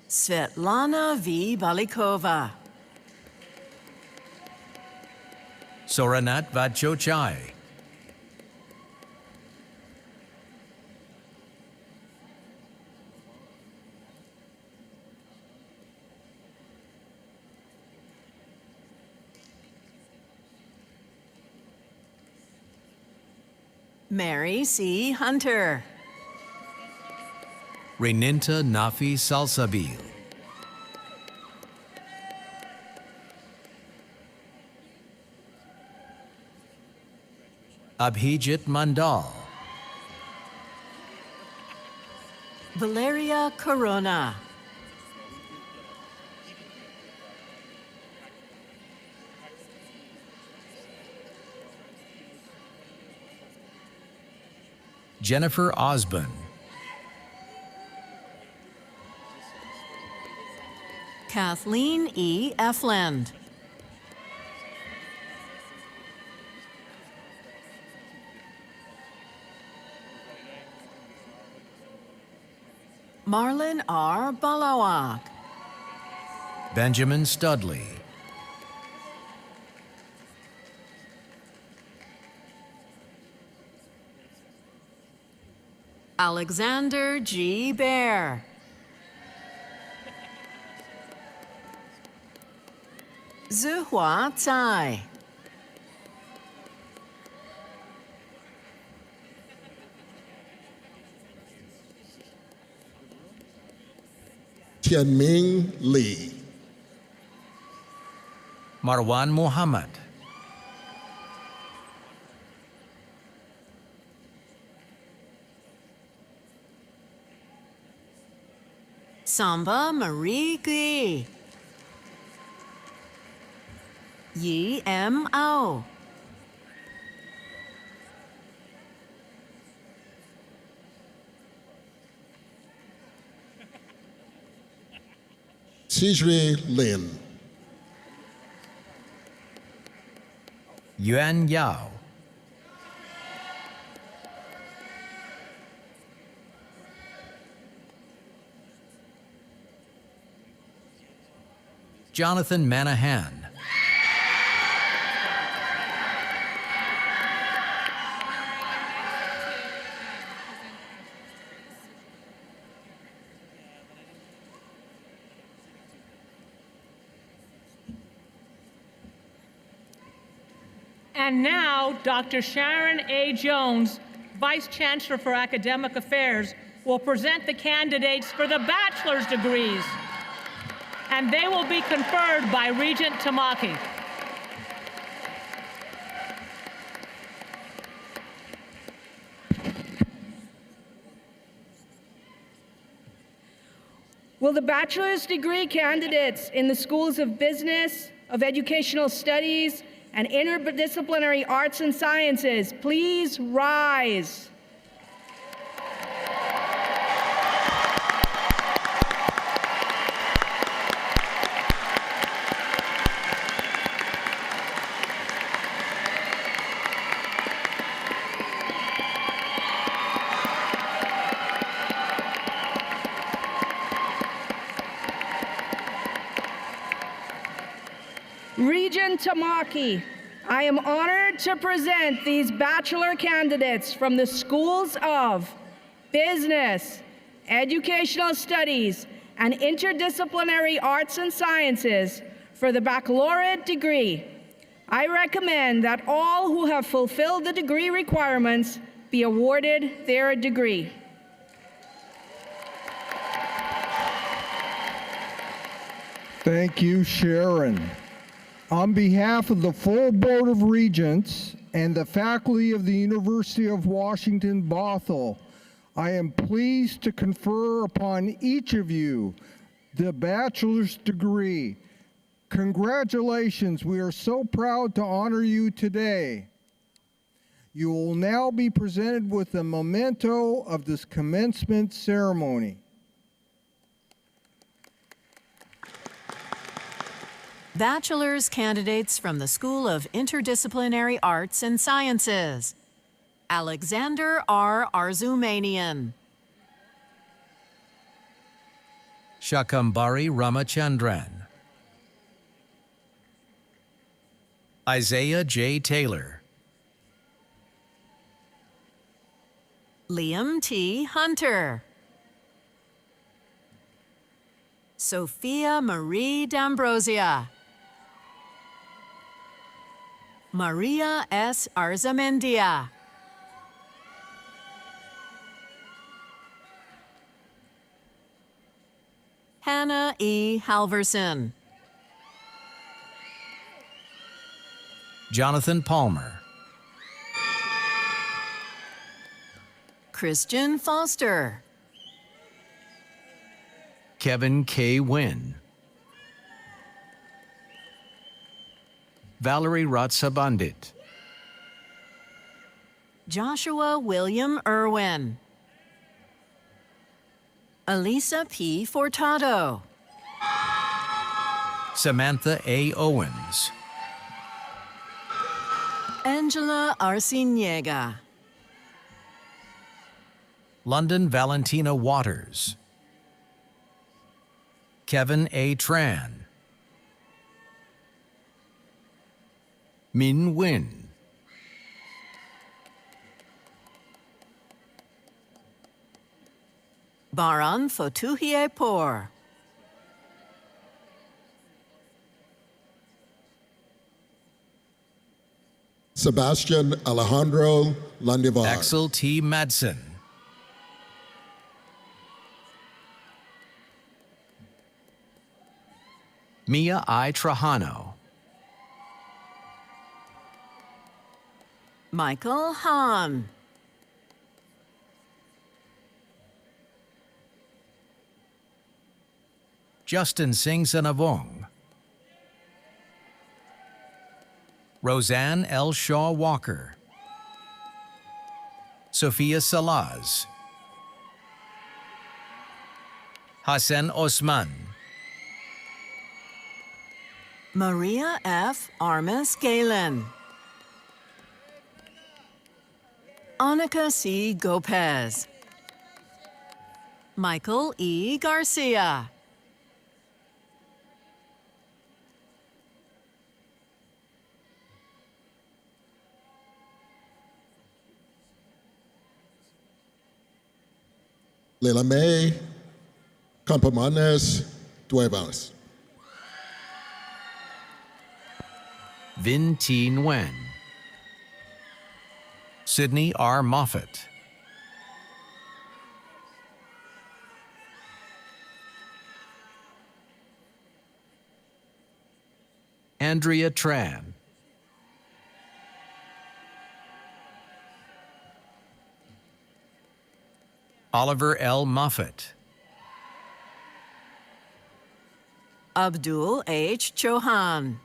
Svetlana V. Balikova. Soranat Vadchochai. Mary C. Hunter. Reninta Nafi Salsabil. Abhijit Mandal. Valeria Corona. Jennifer Osborne. Kathleen E. Efland. Marlon R. Balawak. Benjamin Studley. Alexander G. Bear. Zuhua Tsai. Tianming Lee. Marwan Muhammad. Samba Marie Gui. Yi M. Ao. Cizre Lin. Yuan Yao. Jonathan Manahan. And now, Dr. Sharon A. Jones, Vice Chancellor for Academic Affairs, will present the candidates for the bachelor's degrees, and they will be conferred by Regent Tamaki. Will the bachelor's degree candidates in the schools of business, of educational studies, and interdisciplinary arts and sciences please rise? Regent Tamaki, I am honored to present these bachelor candidates from the schools of business, educational studies, and interdisciplinary arts and sciences for the baccalaureate degree. I recommend that all who have fulfilled the degree requirements be awarded their degree. Thank you, Sharon. On behalf of the full Board of Regents and the faculty of the University of Washington, Bothell, I am pleased to confer upon each of you the bachelor's degree. Congratulations, we are so proud to honor you today. You will now be presented with a memento of this commencement ceremony. Bachelor's candidates from the School of Interdisciplinary Arts and Sciences. Alexander R. Arzumanian. Shakambari Ramachandran. Isaiah J. Taylor. Liam T. Hunter. Sophia Marie D'Ambrosia. Maria S. Arzamendia. Hannah E. Halverson. Jonathan Palmer. Christian Foster. Kevin K. Wynn. Valerie Ratsabandit. Joshua William Irwin. Elisa P. Fortado. Samantha A. Owens. Angela Arciniega. London Valentina Waters. Kevin A. Tran. Min Win. Baran Fotuhie Por. Sebastian Alejandro Landivar. Axel T. Madsen. Mia I. Trajano. Michael Hahn. Justin Singh Sanavong. Roseanne L. Shaw Walker. Sophia Salaz. Hassan Osman. Maria F. Armas Galen. Annika C. Gopez. Michael E. Garcia. Leila May Campamanes Duevas. Vin T. Nguyen. Sydney R. Moffat. Andrea Tran. Oliver L. Moffat. Abdul H. Chauhan.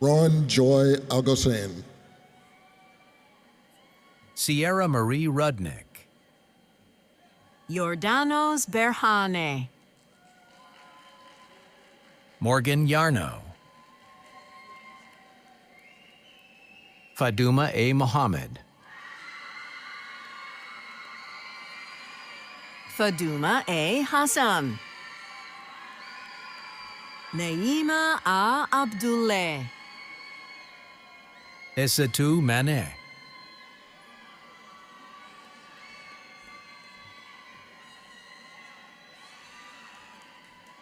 Rowan Joy Algosen. Sierra Marie Rudnick. Yordanos Berhane. Morgan Yarno. Faduma A. Mohammed. Faduma A. Hassan. Naima A. Abdullah. Esatu Mane.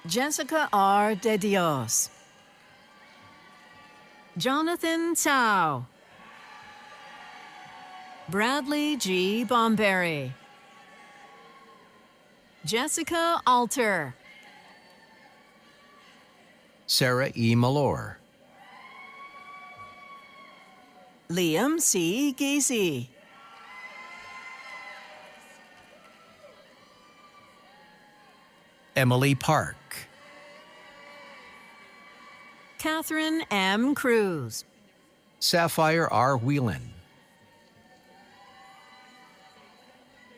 Jessica R. De Dios. Jonathan Tsao. Bradley G. Bomberry. Jessica Alter. Sarah E. Malor. Liam C. Giese. Emily Park. Catherine M. Cruz. Sapphire R. Whelan.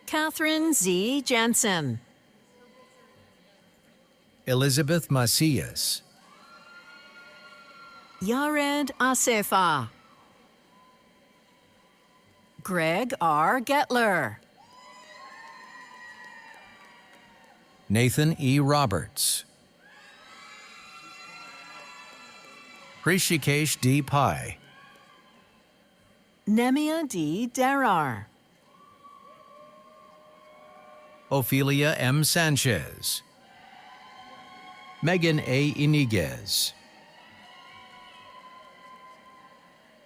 Catherine Z. Jensen. Elizabeth Macias. Yared Asefa. Greg R. Getler. Nathan E. Roberts. Rishikesh D. Pai. Nemia D. Derar. Ophelia M. Sanchez. Megan A. Iniguez.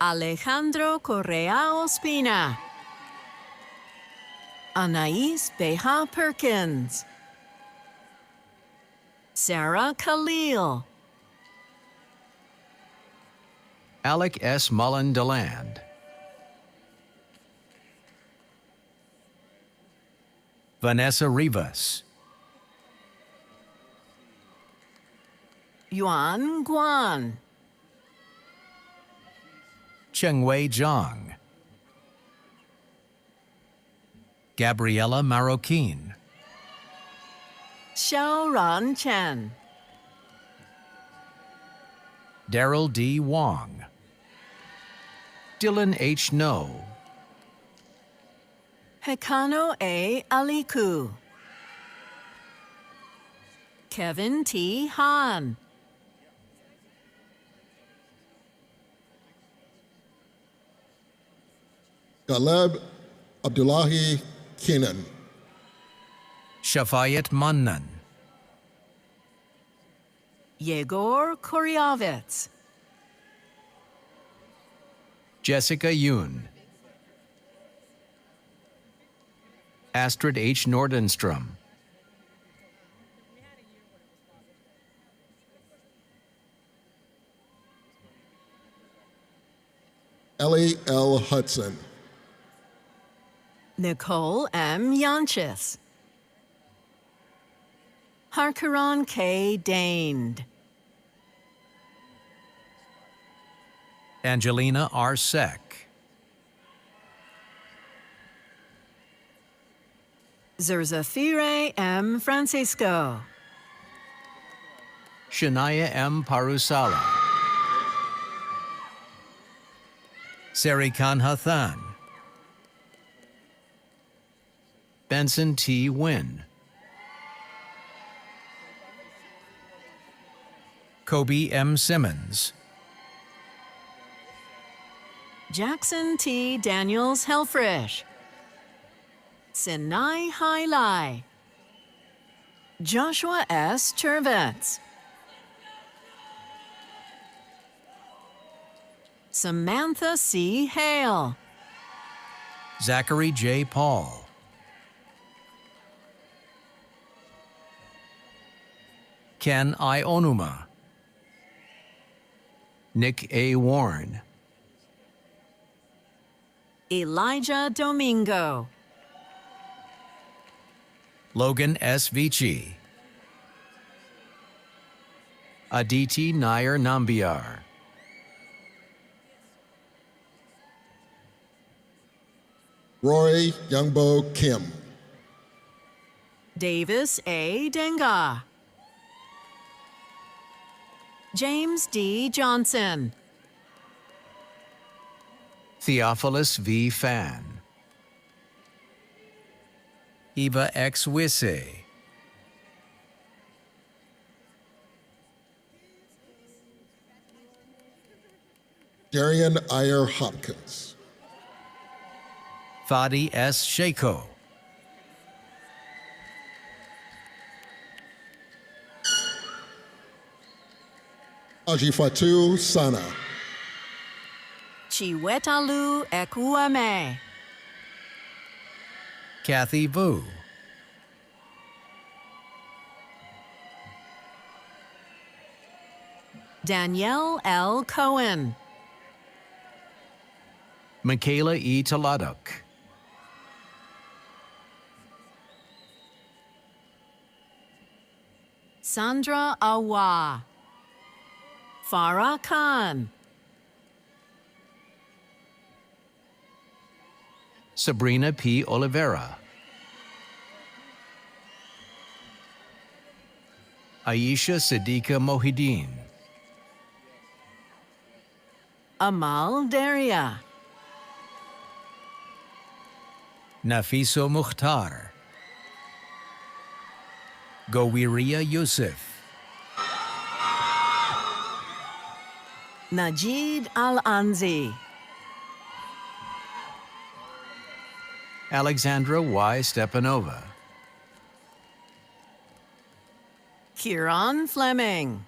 Alejandro Correa Ospina. Anais Beha Perkins. Sarah Khalil. Alec S. Mullen DeLand. Vanessa Rivas. Yuan Guan. Chengwei Zhang. Gabriela Marroquin. Xiaoran Chen. Daryl D. Wong. Dylan H. No. Hekano A. Aliku. Kevin T. Han. Galeb Abdullahi Keenan. Shafayat Mannan. Yegor Koryavets. Jessica Yoon. Astrid H. Nordenstrom. Ellie L. Hudson. Nicole M. Yanchis. Harkaran K. Daned. Angelina R. Seck. Zerzafire M. Francisco. Shania M. Parusala. Serikan Hathan. Benson T. Wynn. Kobe M. Simmons. Jackson T. Daniels Helfrish. Sinai Hailai. Joshua S. Chervetz. Samantha C. Hale. Zachary J. Paul. Ken I. Onuma. Nick A. Warren. Elijah Domingo. Logan S. Vici. Aditi Nair Nambiar. Roy Youngbo Kim. Davis A. Denga. James D. Johnson. Theophilus V. Fan. Eva X. Wisse. Darian Iyer Hopkins. Fadi S. Shako. Ajifatu Sana. Chiwetalu Ekuame. Kathy Vu. Danielle L. Cohen. Michaela E. Taladuk. Sandra Awa. Farah Khan. Sabrina P. Oliveira. Aisha Siddiqa Mohideen. Amal Daria. Nafiso Mukhtar. Gowiria Yusuf. Najid Al-Anzi. Alexandra Y. Stepanova. Kieran Fleming.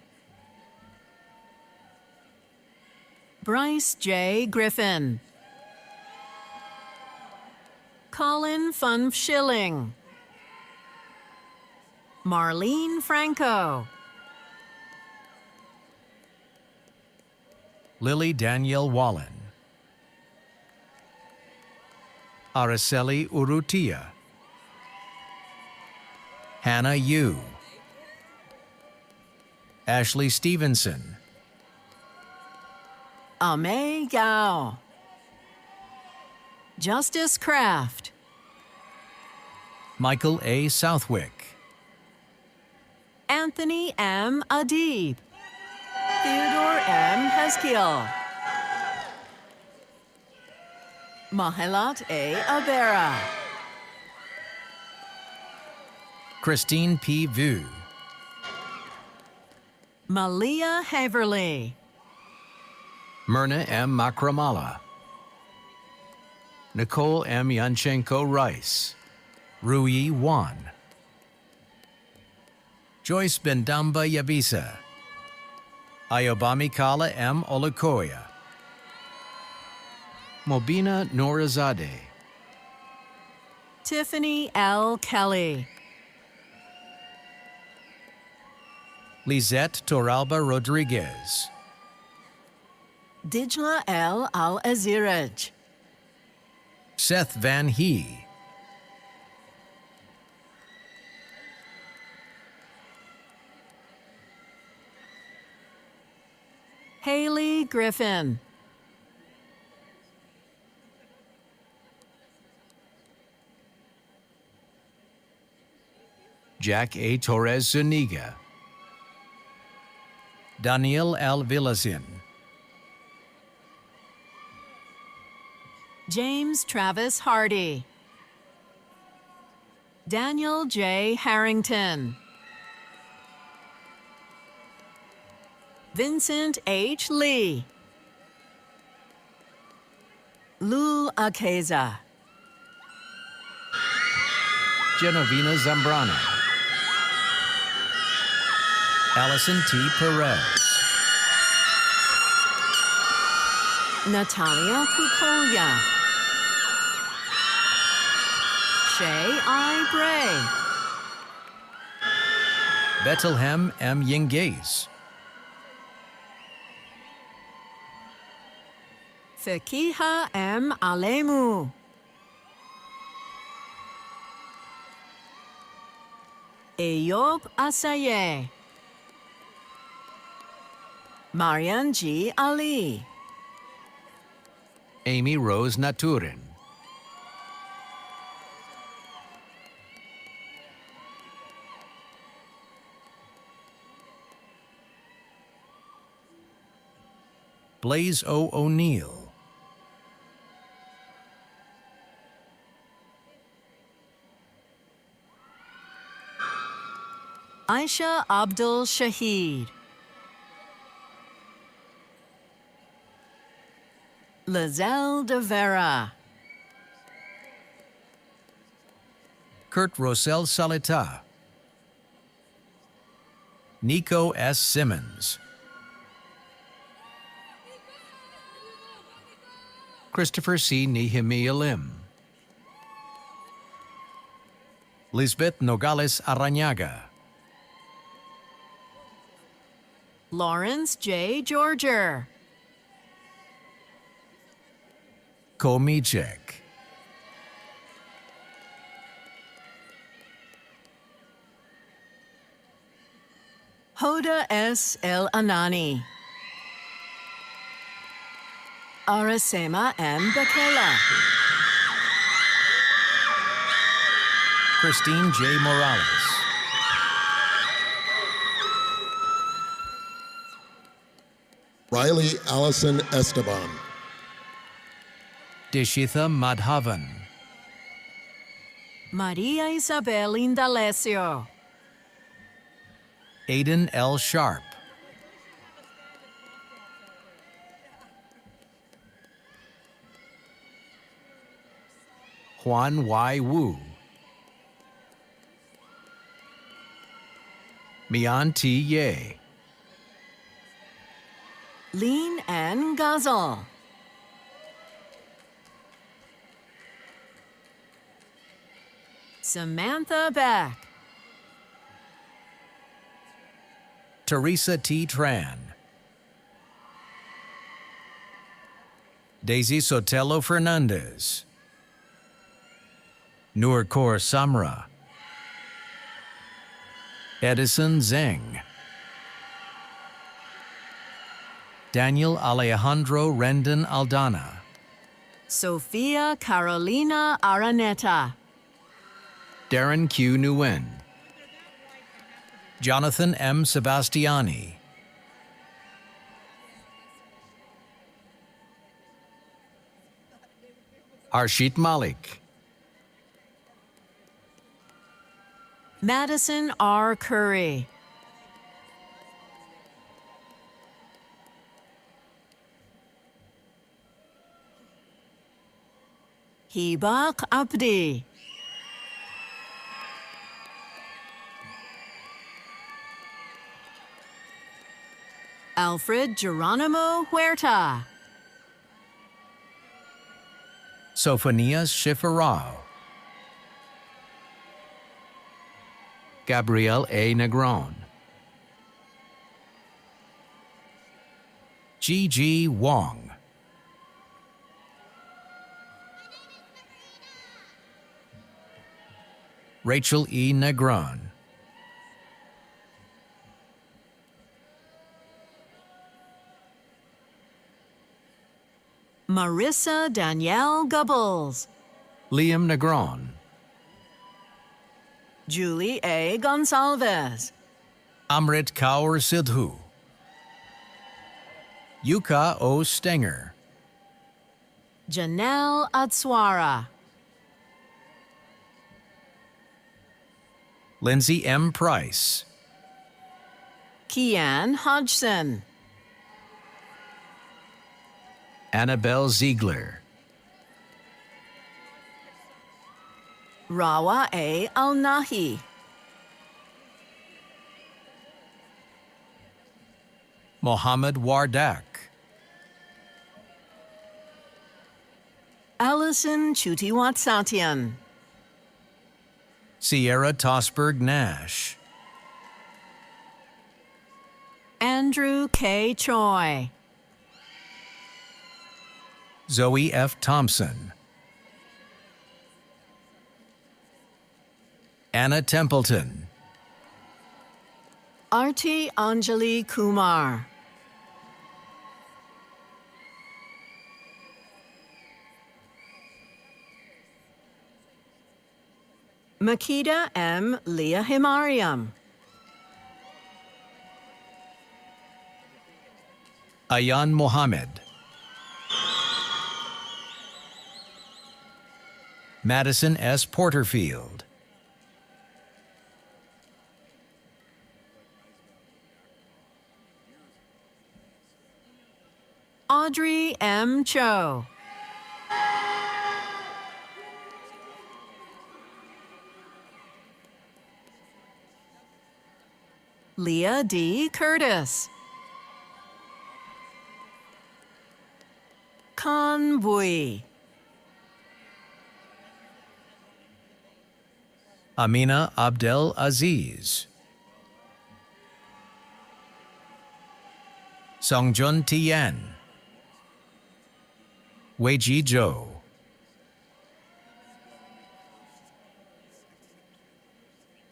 Bryce J. Griffin. Colin Funf Schilling. Marlene Franco. Lily Danielle Wallen. Araceli Urrutia. Hannah Yu. Ashley Stevenson. Ame Gao. Justice Kraft. Michael A. Southwick. Anthony M. Adib. Theodore M. Heskiel. Mahelat A. Abera. Christine P. Vu. Malia Haverly. Myrna M. Makramala. Nicole M. Yanchenko Rice. Rui Wan. Joyce Bendamba Yabisa. Ayobami Kala M. Olukoya. Mobina Norazade. Tiffany L. Kelly. Lizette Toralba Rodriguez. Dijla L. Al-Aziraj. Seth Van Hee. Haley Griffin. Jack A. Torres Zuniga. Daniel L. Villazin. James Travis Hardy. Daniel J. Harrington. Vincent H. Lee. Lul Akeza. Genovina Zambrano. Allison T. Perez. Natalia Kukolya. Shay I. Bray. Bethlehem M. Yingays. Fekiha M. Alemu. Eyob Asaye. Marian G. Ali. Amy Rose Naturin. Blaze O. O'Neill. Aisha Abdul Shahid. Lizelle de Vera. Kurt Rosell Salita. Nico S. Simmons. Christopher C. Nehemiah Lim. Lisbeth Nogales Arañaga. Lawrence J. Georger. Komichek. Hoda S. El Anani. Arasema M. Bakela. Christine J. Morales. Riley Allison Esteban. Deshitha Madhavan. Maria Isabel Indalecio. Aidan L. Sharp. Juan Y. Wu. Mian T. Ye. Lean N. Gazel. Samantha Beck. Teresa T. Tran. Daisy Sotelo Fernandez. Noor Kaur Samra. Edison Zeng. Daniel Alejandro Rendon Aldana. Sofia Carolina Araneta. Darren Q. Nguyen. Jonathan M. Sebastiani. Arshit Malik. Madison R. Curry. Hibak Abdi. Alfred Geronimo Huerta. Sophonias Shifarao. Gabrielle A. Negron. G.G. Wong. Rachel E. Negron. Marissa Danielle Gubbles. Liam Negron. Julie A. Gonsalves. Amrit Kaur Sidhu. Yuka O. Stenger. Janelle Atswara. Lindsay M. Price. Kian Hodgson. Annabelle Ziegler. Rawa A. Al-Nahi. Mohammed Wardak. Allison Chutiwatsatian. Sierra Tosberg Nash. Andrew K. Choi. Zoe F. Thompson. Anna Templeton. Arti Anjali Kumar. Makita M. Leah Himariam. Ayan Mohammed. Madison S. Porterfield. Audrey M. Cho. Leah D. Curtis. Khan Bui. Amina Abdel Aziz. Songjun Tian. Weiji Zhou.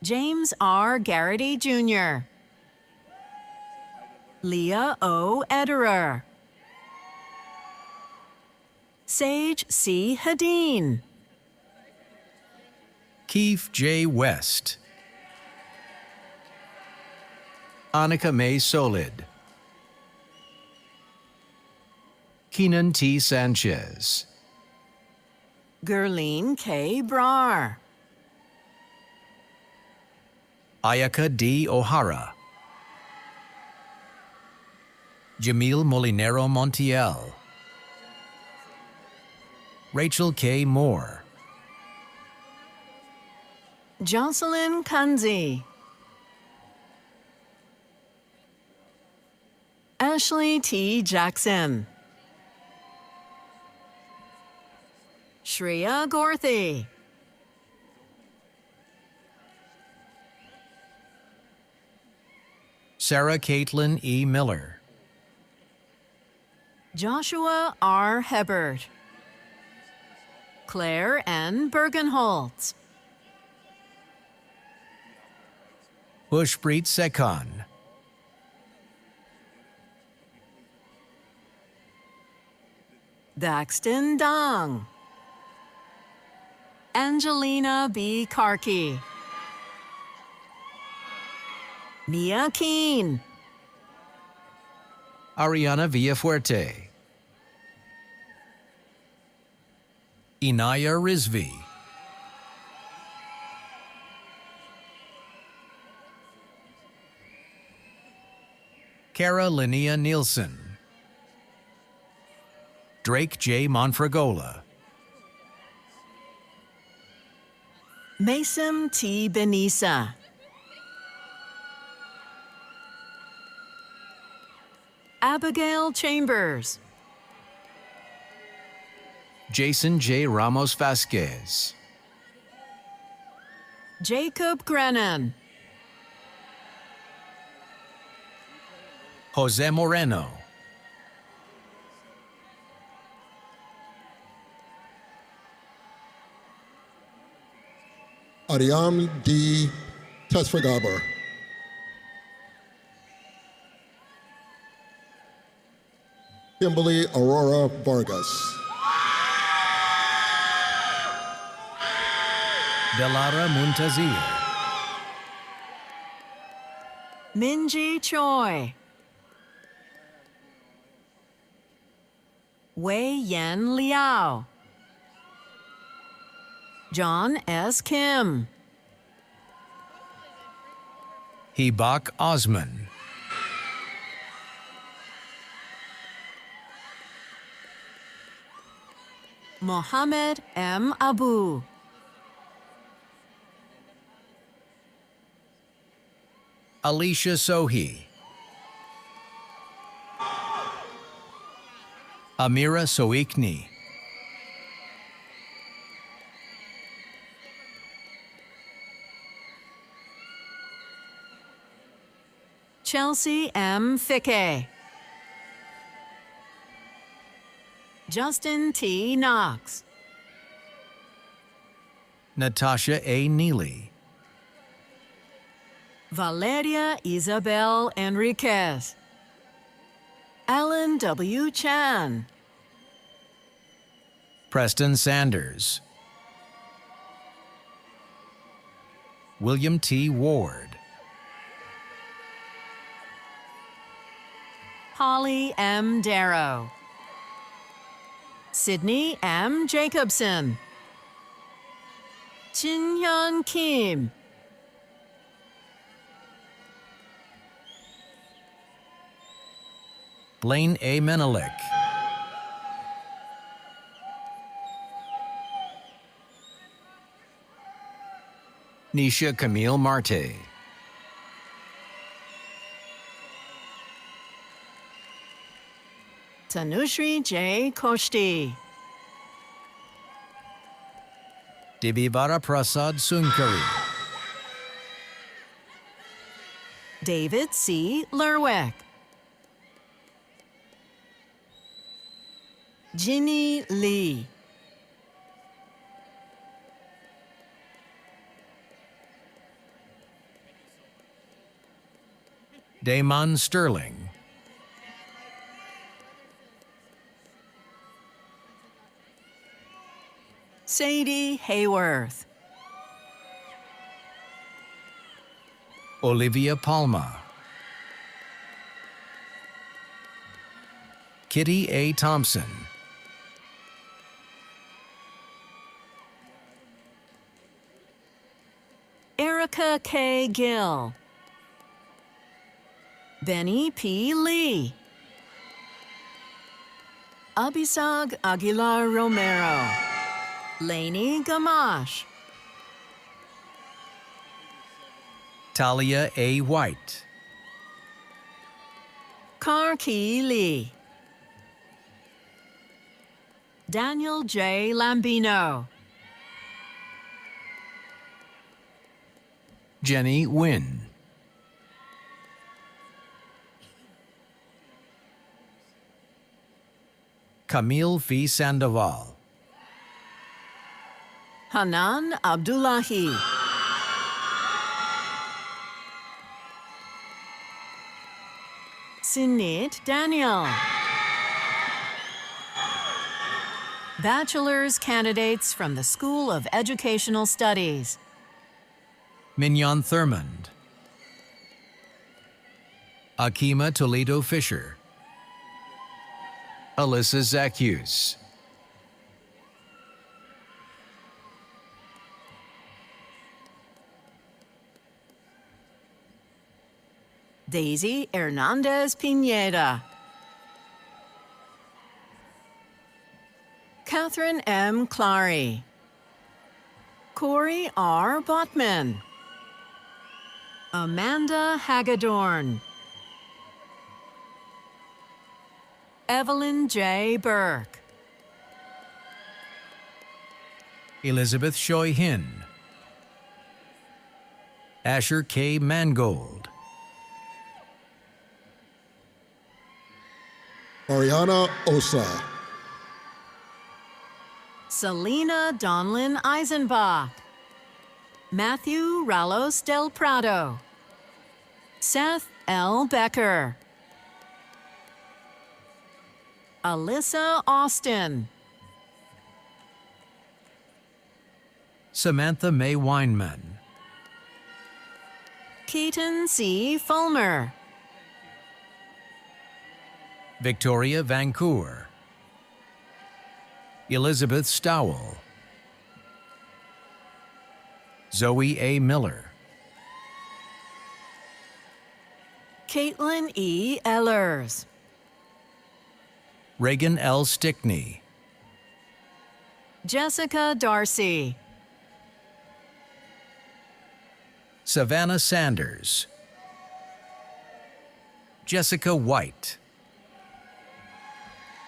James R. Garrity Jr. Leah O. Ederer. Sage C. Hadeen. Keith J. West. Annika May Solid. Keenan T. Sanchez. Gurleen K. Brar. Ayaka D. O'Hara. Jamil Molinero Montiel. Rachel K. Moore. Jocelyn Kunze. Ashley T. Jackson. Shreya Gorthy. Sarah Caitlin E. Miller. Joshua R. Hebert. Claire N. Bergenholtz. Bushpreet Sekhan. Daxton Dong. Angelina B. Karki. Mia Keen. Ariana Villafuerte. Inaya Rizvi. Cara Linnea Nielsen. Drake J. Monfragola. Mason T. Benissa. Abigail Chambers. Jason J. Ramos Vasquez. Jacob Grennan. Jose Moreno. Ariam D. Tesfagaber. Kimberly Aurora Vargas. Delara Muntazir. Minji Choi. Wei Yen Liao. John S. Kim. Hebak Osman. Mohammed M. Abu. Alicia Sohi. Amira Soikni. Chelsea M. Ficke. Justin T. Knox. Natasha A. Neely. Valeria Isabel Enriquez. Alan W. Chan. Preston Sanders. William T. Ward. Holly M. Darrow. Sydney M. Jacobson. Jin Hyun Kim. Blaine A. Menelik. Nisha Camille Marte. Tanushri J. Koshti. Dibivara Prasad Sunkari. David C. Lerwick. Ginny Lee. Damon Sterling. Sadie Hayworth. Olivia Palma. Kitty A. Thompson. Erica K. Gill. Benny P. Lee. Abisag Aguilar Romero. Lainey Gamache. Talia A. White. Karki Lee. Daniel J. Lambino. Jenny Wynn. Camille F. Sandoval. Hanan Abdullahi. Sinit Daniel. Bachelor's candidates from the School of Educational Studies. Mignon Thurmond. Akima Toledo Fisher. Alyssa Zaccheus. Daisy Hernandez Pineda. Catherine M. Clary. Corey R. Botman. Amanda Hagedorn. Evelyn J. Burke. Elizabeth Choi Hin. Asher K. Mangold. Ariana Osa. Selena Donlin Eisenbach. Matthew Rallos del Prado. Seth L. Becker. Alyssa Austin. Samantha May Weinman. Keaton C. Fulmer. Victoria Vancour. Elizabeth Stowell. Zoe A. Miller. Caitlin E. Ellers. Reagan L. Stickney. Jessica Darcy. Savannah Sanders. Jessica White.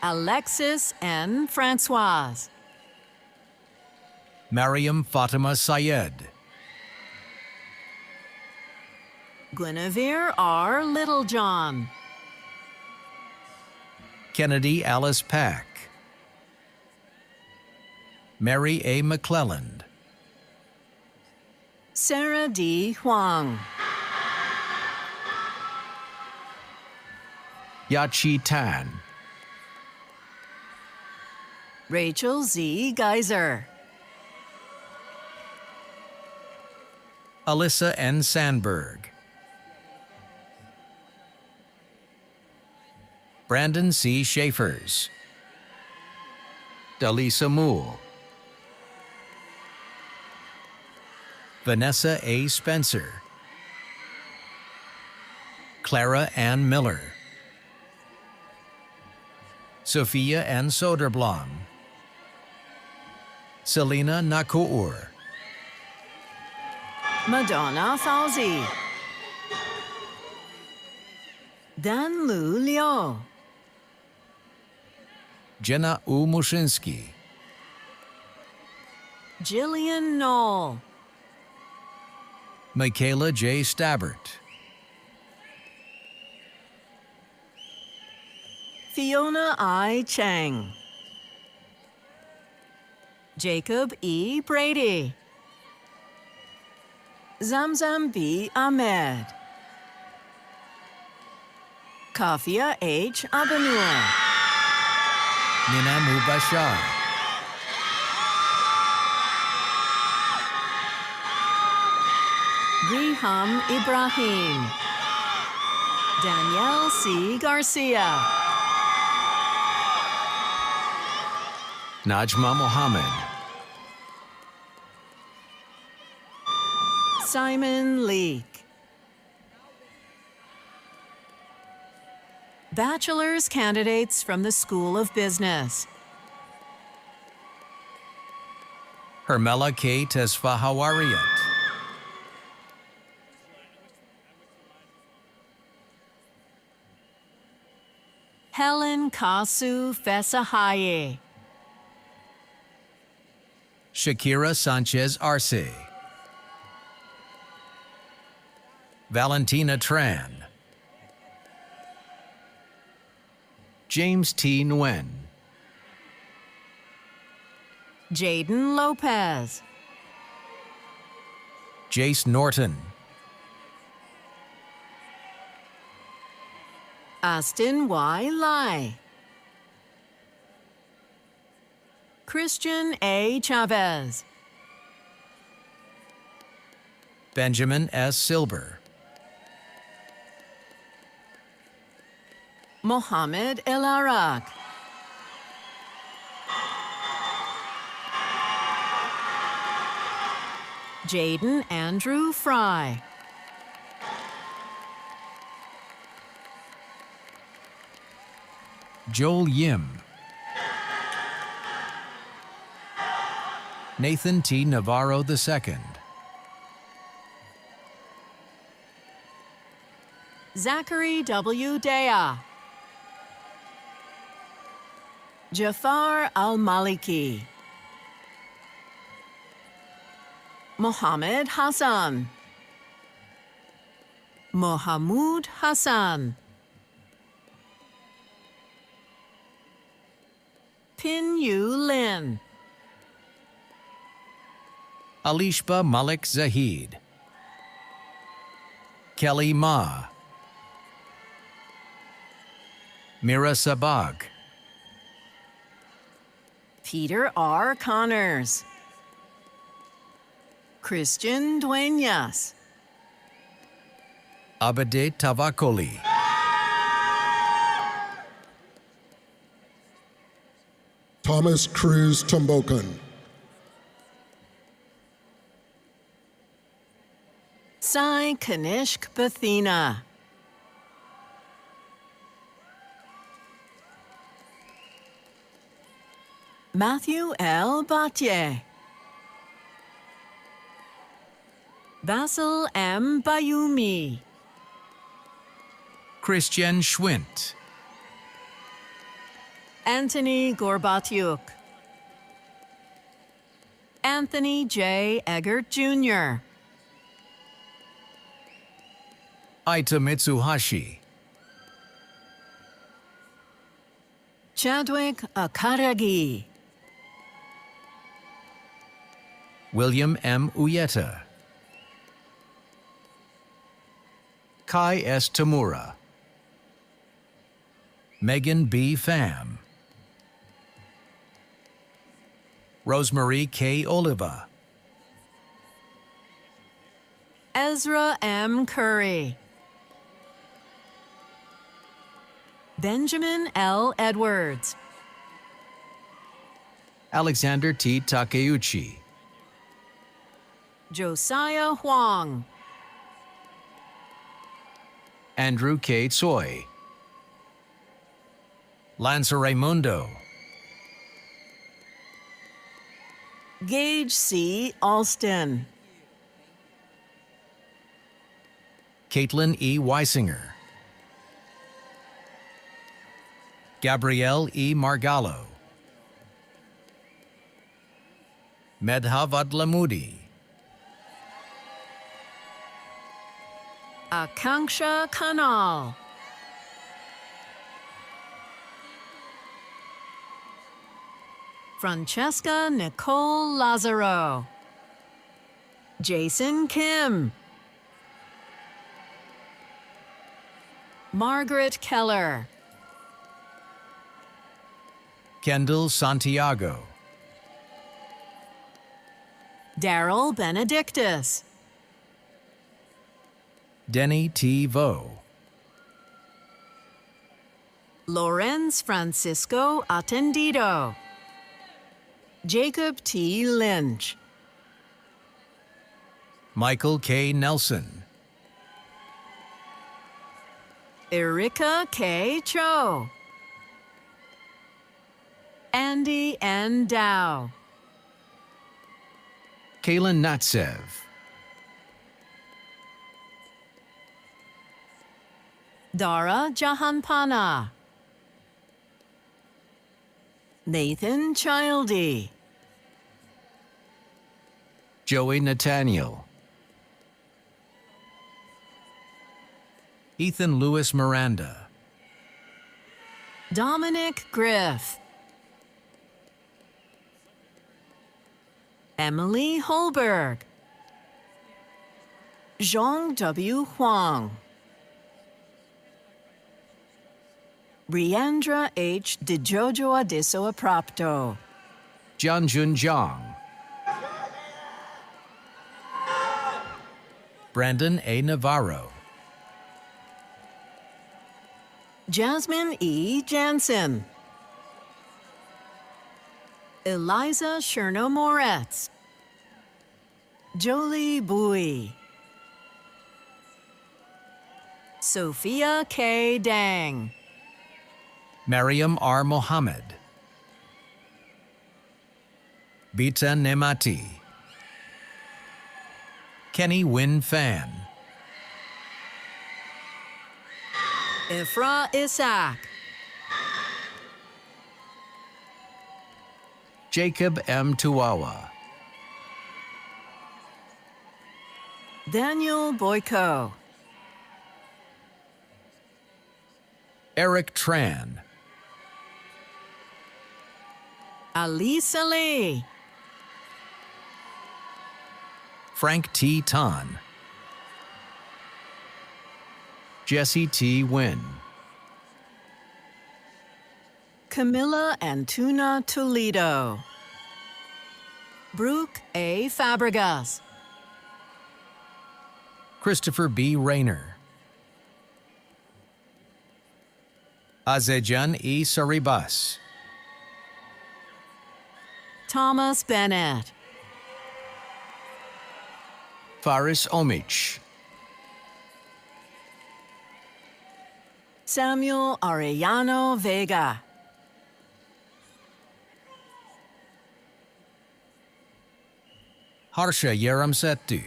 Alexis N. Francoise. Mariam Fatima Syed. Guinevere R. Littlejohn. Kennedy Alice Pack. Mary A. McClelland. Sarah D. Huang. Yachi Tan. Rachel Z. Geiser. Alyssa N. Sandberg. Brandon C. Schaefers. Dalisa Moole. Vanessa A. Spencer. Clara Ann Miller. Sophia N. Soderblom. Selena Nakour. Madonna Fauzi. Dan Lu Liu. Jenna U. Mushinsky. Jillian Knoll. Michaela J. Stabbert. Fiona I. Chang. Jacob E. Brady. Zamzam B. Ahmed. Kafia H. Abanur. Nina Mubashar. Riham Ibrahim. Danielle C. Garcia. Najma Mohammed. Simon Leek. Bachelor's candidates from the School of Business. Hermela K. Tesfahawariyat. Helen Kasu Fesahaye. Shakira Sanchez Arce. Valentina Tran. James T. Nguyen. Jaden Lopez. Jace Norton. Austin Y. Lai. Christian A. Chavez. Benjamin S. Silber. Mohammed El Arak. Jaden Andrew Fry. Joel Yim. Nathan T. Navarro II. Zachary W. Dea. Jafar Al-Maliki. Mohammed Hassan. Mohamud Hassan. Pin Yu Lin. Alishba Malik Zahid. Kelly Ma. Mira Sabag. Peter R. Connors. Christian Dueñas. Abade Tavakoli. Thomas Cruz Tumbokan. Sai Kanishk Bathina. Matthew L. Batye. Basil M. Bayumi. Christian Schwint. Anthony Gorbatyuk. Anthony J. Eggert Jr. Aita Mitsuhashi, Chadwick Akaragi, William M. Uyeta, Kai S. Tamura, Megan B. Pham, Rosemary K. Oliva, Ezra M. Curry, Benjamin L. Edwards, Alexander T. Takeuchi, Josiah Huang, Andrew K. Tsoi, Lance Raimundo, Gage C. Alston, Caitlin E. Weisinger, Gabrielle E. Margallo, Medha Vadlamudi, Akanksha Kanal, Francesca Nicole Lazaro, Jason Kim, Margaret Keller, Kendall Santiago, Daryl Benedictus, Denny T. Vo, Lorenz Francisco Attendido, Jacob T. Lynch, Michael K. Nelson, Erika K. Cho, Andy N. Dow, Kaylin Natsev, Dara Jahanpana, Nathan Childy, Joey Nathaniel, Ethan Lewis Miranda, Dominic Griff, Emily Holberg, Zhong W. Huang, Briandra H. DeJojo Adiso Aprapto, Jianjun Jiang, Brandon A. Navarro, Jasmine E. Jansen, Eliza Cherno Moretz, Jolie Bui, Sophia K. Dang, Mariam R. Mohammed, Bita Nemati, Kenny Win Fan, Ifra Isaac, Jacob M. Tuawa, Daniel Boyko, Eric Tran, Alisa Lee, Frank T. Tan, Jesse T. Wynn, Camilla Antuna Toledo, Brooke A. Fabregas, Christopher B. Rayner, Azejan E. Saribas, Thomas Bennett, Faris Omich, Samuel Arellano Vega, Harsha Yeramsetu,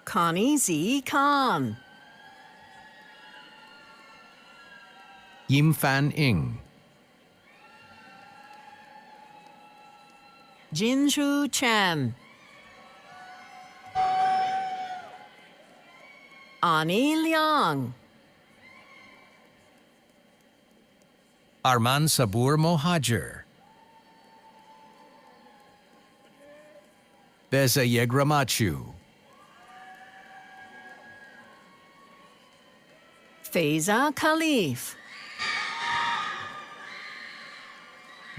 Connie Z. Khan, Yim Fan Ing, Jinju Chen, Ani Liang, Arman Sabur Mohajer, Beza Yegramachu, Faiza Khalif,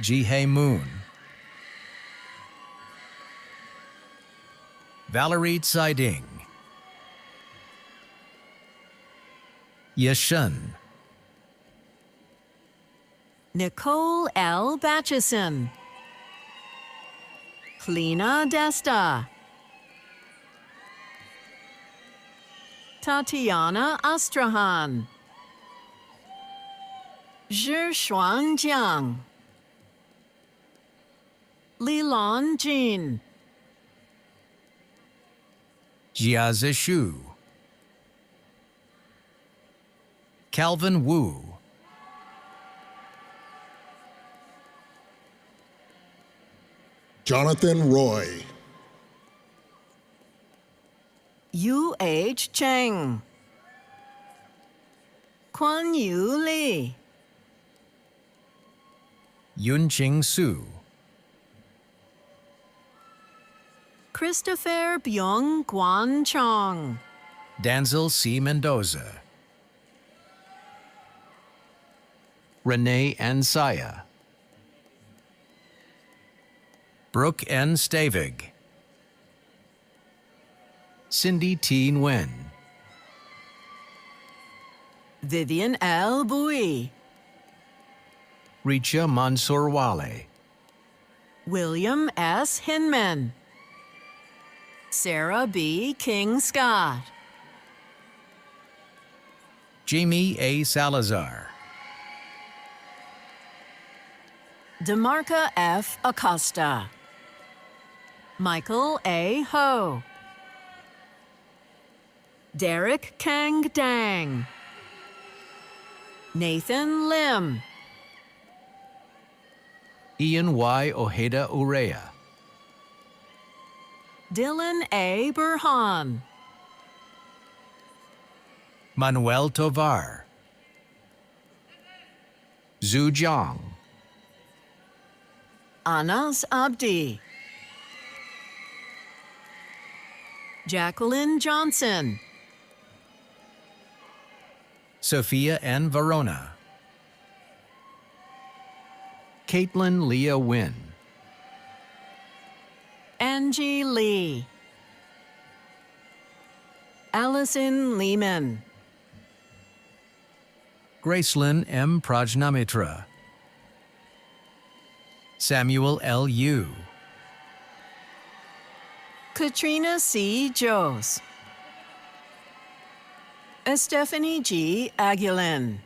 Jihae Moon, Valerie Tsaiding, Yeshun, Nicole L. Batchison, Plina Desta, Tatiana Astrahan, Zhi Shuangjiang, Lilon Jin, Jiazi Shu, Calvin Wu, Jonathan Roy, Yu-H Cheng, Quan Yu Li, Yunqing Su, Christopher Byung Guan Chong, Danzel C. Mendoza, Renee Ansaya, Brooke N. Stavig, Cindy T. Nguyen, Vivian L. Bui, Richa Mansour Wale, William S. Hinman, Sarah B. King Scott, Jamie A. Salazar, DeMarca F. Acosta, Michael A. Ho, Derek Kang Dang, Nathan Lim, Ian Y. Ojeda Urea, Dylan A. Burhan, Manuel Tovar, Zhu Jiang, Anas Abdi, Jacqueline Johnson, Sophia N. Verona, Caitlin Leah Wynn, Angie Lee, Allison Lehman, Gracelyn M. Prajnamitra, Samuel L. Yu, Katrina C. Jose, Stephanie G. Aguilin,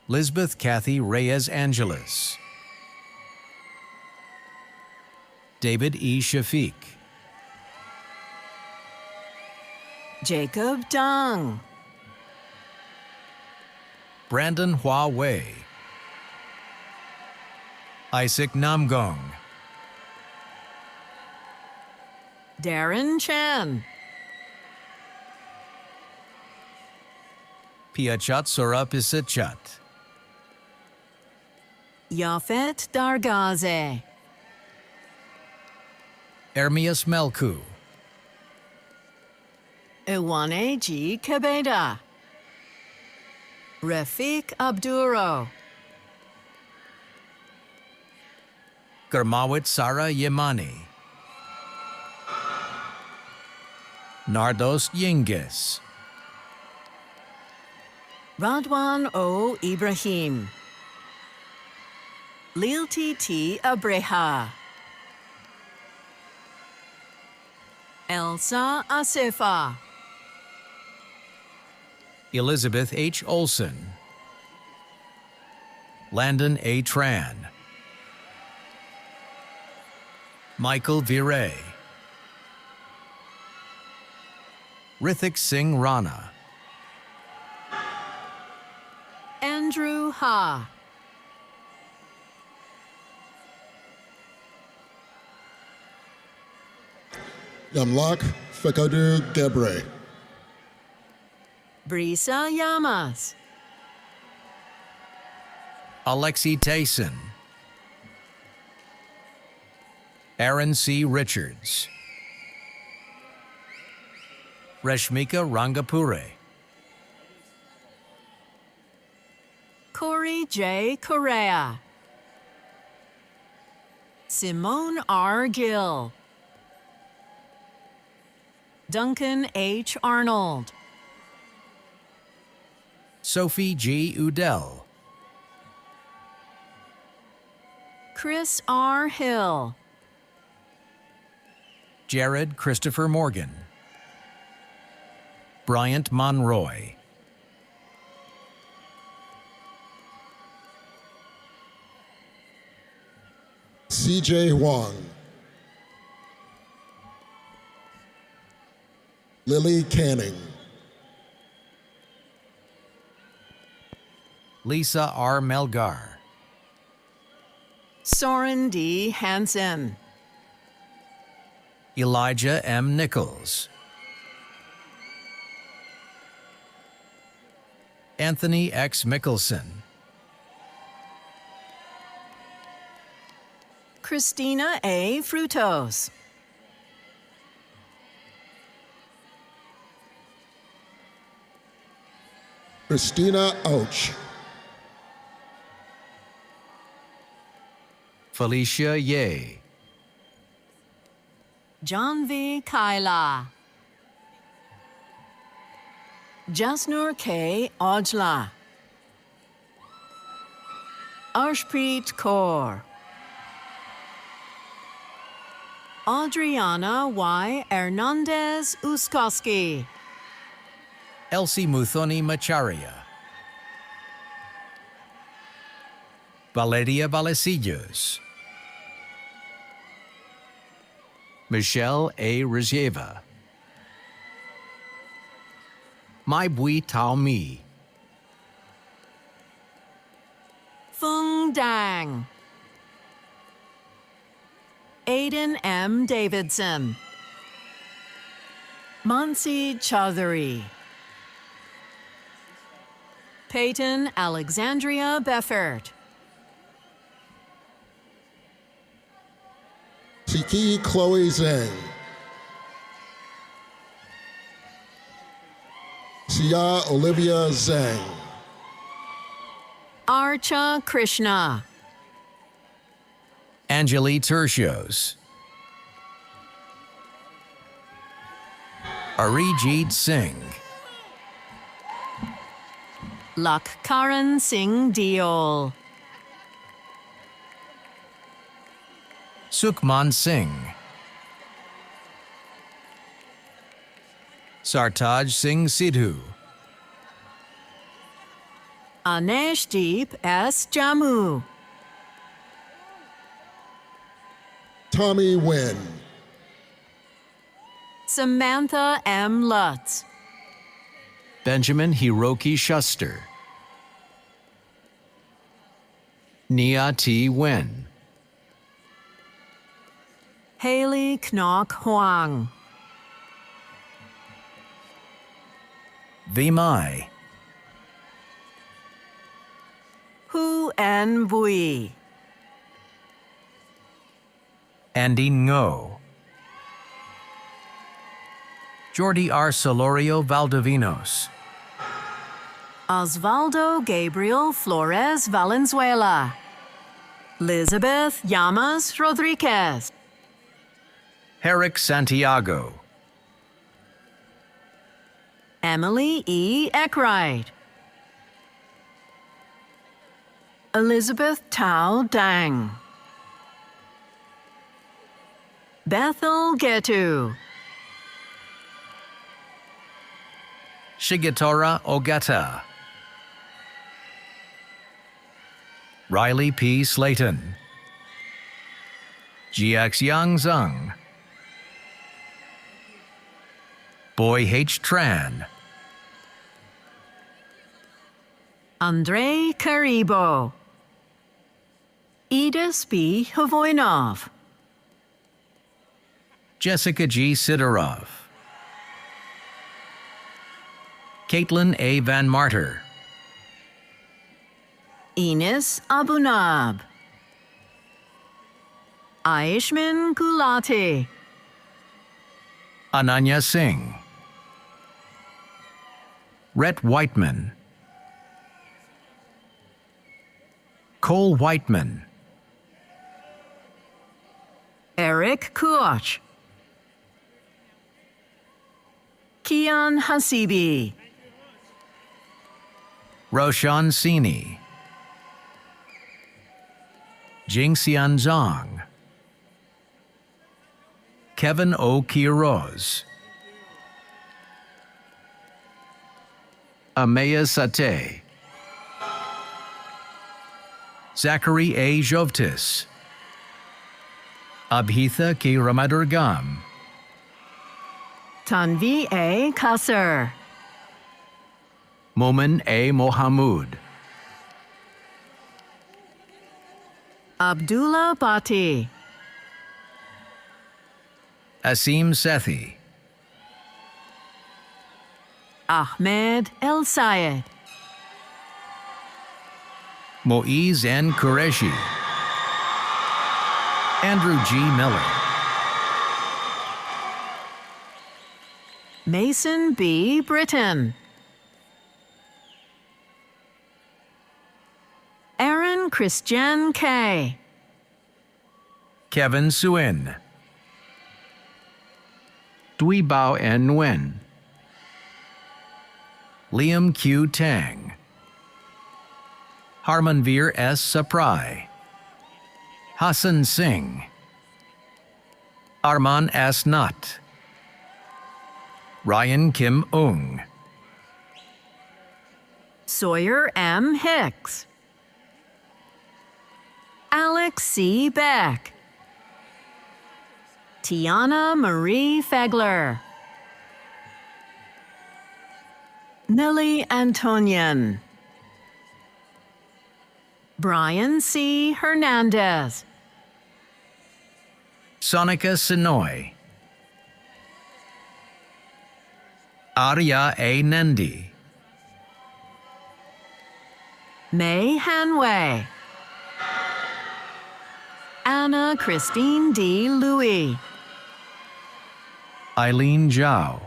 Lisbeth Kathy Reyes Angeles, David E. Shafiq, Jacob Dong, Brandon Hua Wei, Isaac Namgong, Darren Chan, Piachat Surapisichat, Yafet Dargaze, Ermias Melku, Iwane G. Kebeda, Rafiq Abduro, Germawit Sara Yemani, Nardos Yingis, Radwan O. Ibrahim, Lilti T. Abreha, Elsa Asifa, Elizabeth H. Olson, Landon A. Tran, Michael Viray, Rithik Singh Rana, Andrew Ha, Yamlak Fekadu Gebre, Brisa Llamas. Alexi Tayson. Aaron C. Richards. Reshmika Rangapure. Corey J. Correa. Simone R. Gill. Duncan H. Arnold. Sophie G. Udell. Chris R. Hill. Jared Christopher Morgan. Bryant Monroy. CJ Huang. Lily Canning. Lisa R. Melgar. Soren D. Hansen. Elijah M. Nichols. Anthony X. Mickelson. Christina A. Frutos. Christina Ouch. Felicia Ye. John V. Kaila. Jasnur K. Ojla. Arshpreet Kaur. Adriana Y. Hernandez Uskoski. Elsie Muthoni Macharia. Valeria Vallecillos. Michelle A. Rizjeva. Mai Bui Tao Mi. Fung Dang. Aiden M. Davidson. Mansi Chaudhary. Peyton Alexandria Beffert. Tiki Chloe Zhang. Sia Olivia Zhang. Archa Krishna. Anjali Tertios. Arijit Singh. Lakkaran Singh Deol. Sukhman Singh. Sartaj Singh Sidhu. Aneshdeep S. Jammu. Tommy Nguyen. Samantha M. Lutz. Benjamin Hiroki Shuster. Nia T. Wen. Haley Knock Huang. Vimai. Hu En Bui. Andy Ngo. Jordi R. Solorio Valdovinos. Osvaldo Gabriel Flores Valenzuela. Elizabeth Llamas Rodriguez. Herrick Santiago. Emily E. Eckwright. Elizabeth Tao Dang. Bethel Getu. Shigetora Ogata. Riley P. Slayton. GX Yang Zhang. Boy H. Tran. Andrei Karibo. Edis B. Hovoinov. Jessica G. Sidorov. Caitlin A. Van Martyr, Enos Abunab, Aishman Gulati, Ananya Singh, Rhett Whiteman, Cole Whiteman, Eric Kuoch, Kian Hasibi, Roshan Sini, Jingxian Zhang, Kevin O. Quiroz, Amaya Sate, Zachary A. Jovtis, Abhitha K. Ramadurgam, Tanvi A. Kasser, Momin A. Mohamud, Abdullah Bati, Asim Sethi, Ahmed El Sayed, Moiz N. Qureshi, Andrew G. Miller, Mason B. Britton, Aaron Christian K., Kevin Suin, Dui Bao N. Nguyen, Liam Q. Tang, Harmanveer S. Saprai, Hassan Singh, Arman S. Nutt, Ryan Kim Ung, Sawyer M. Hicks, Alex C. Beck, Tiana Marie Fegler, Nellie Antonian, Brian C. Hernandez, Sonika Sinoy, Arya A. Nendi, May Hanway, Anna Christine D. Louis, Eileen Zhao,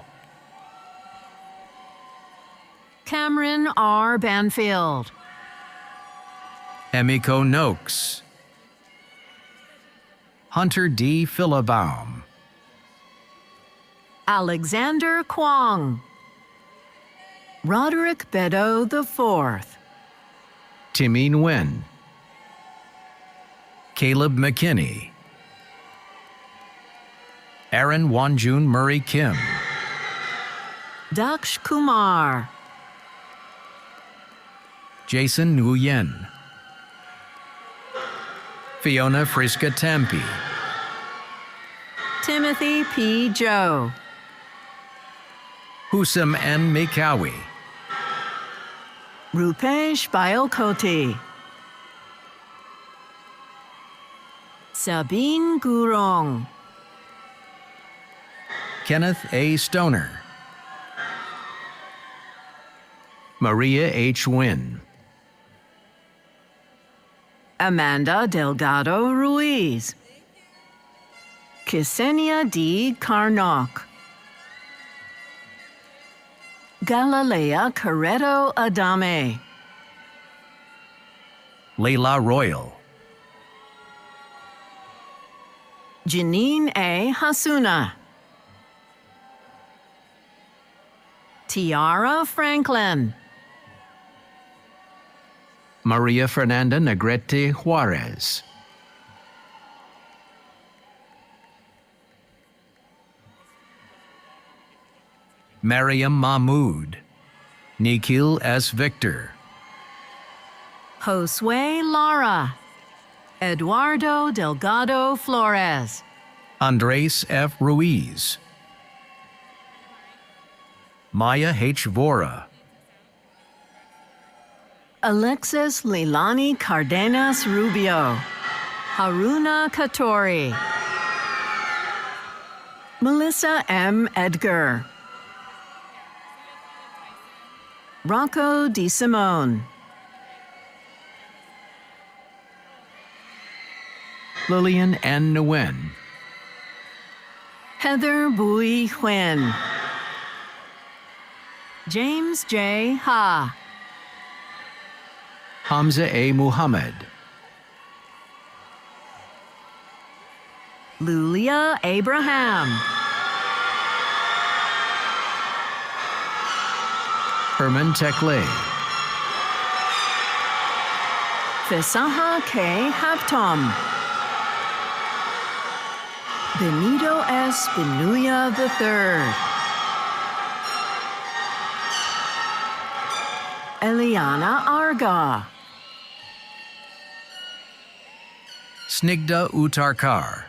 Cameron R. Banfield, Emiko Noakes, Hunter D. Philabaum, Alexander Kwong, Roderick Bedo IV, Timmy Nguyen, Caleb McKinney, Aaron Wanjun Murray Kim, Daksh Kumar, Jason Nguyen, Fiona Friska Tempe, Timothy P. Joe, Husam N. Mikawi, Rupesh Bayalkoti, Sabine Gurong, Kenneth A. Stoner, Maria H. Wynn, Amanda Delgado Ruiz, Ksenia D. Karnok, Galilea Carreto Adame, Layla Royal, Janine A. Hasuna, Tiara Franklin, Maria Fernanda Negrete Juarez, Mariam Mahmood, Nikhil S. Victor, Josue Lara, Eduardo Delgado Flores, Andres F. Ruiz, Maya H. Vora, Alexis Leilani Cardenas Rubio, Haruna Katori, Melissa M. Edgar, Rocco Di Simone. Lillian N. Nguyen. Heather Bui Huynh. James J. Ha. Hamza A. Muhammad. Lulia Abraham. Herman Tekle. Fisaha K. Haptom. Benito S. Benuya III. Eliana Arga. Snigdha Uttarkar.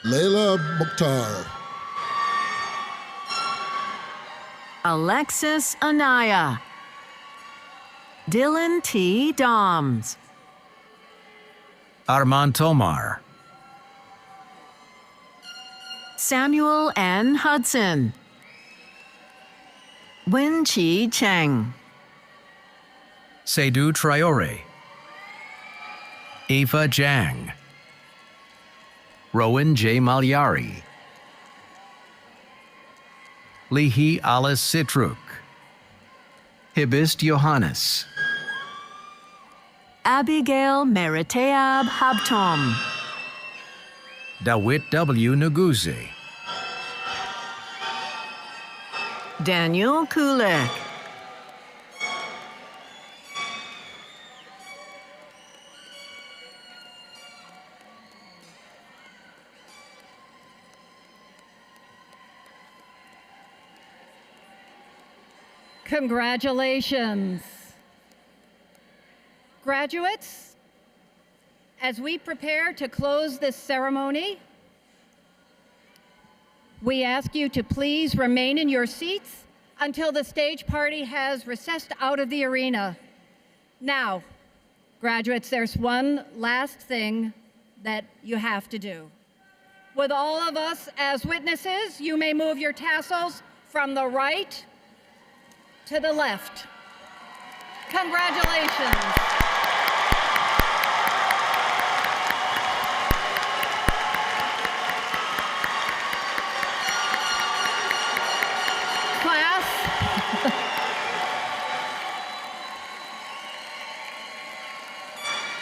Layla Mukhtar. Alexis Anaya. Dylan T. Doms. Arman Tomar. Samuel N. Hudson. Wen Chi Cheng. Seydou Traore. Eva Jang. Rowan J. Malyari. Lihi Alice Sitruk. Hibist Johannes. Abigail Meriteab Habtom. Dawit W. Nguzi. Daniel Kulik. Congratulations. Graduates, as we prepare to close this ceremony, we ask you to please remain in your seats until the stage party has recessed out of the arena. Now, graduates, there's one last thing that you have to do. With all of us as witnesses, you may move your tassels from the right to the left. Congratulations.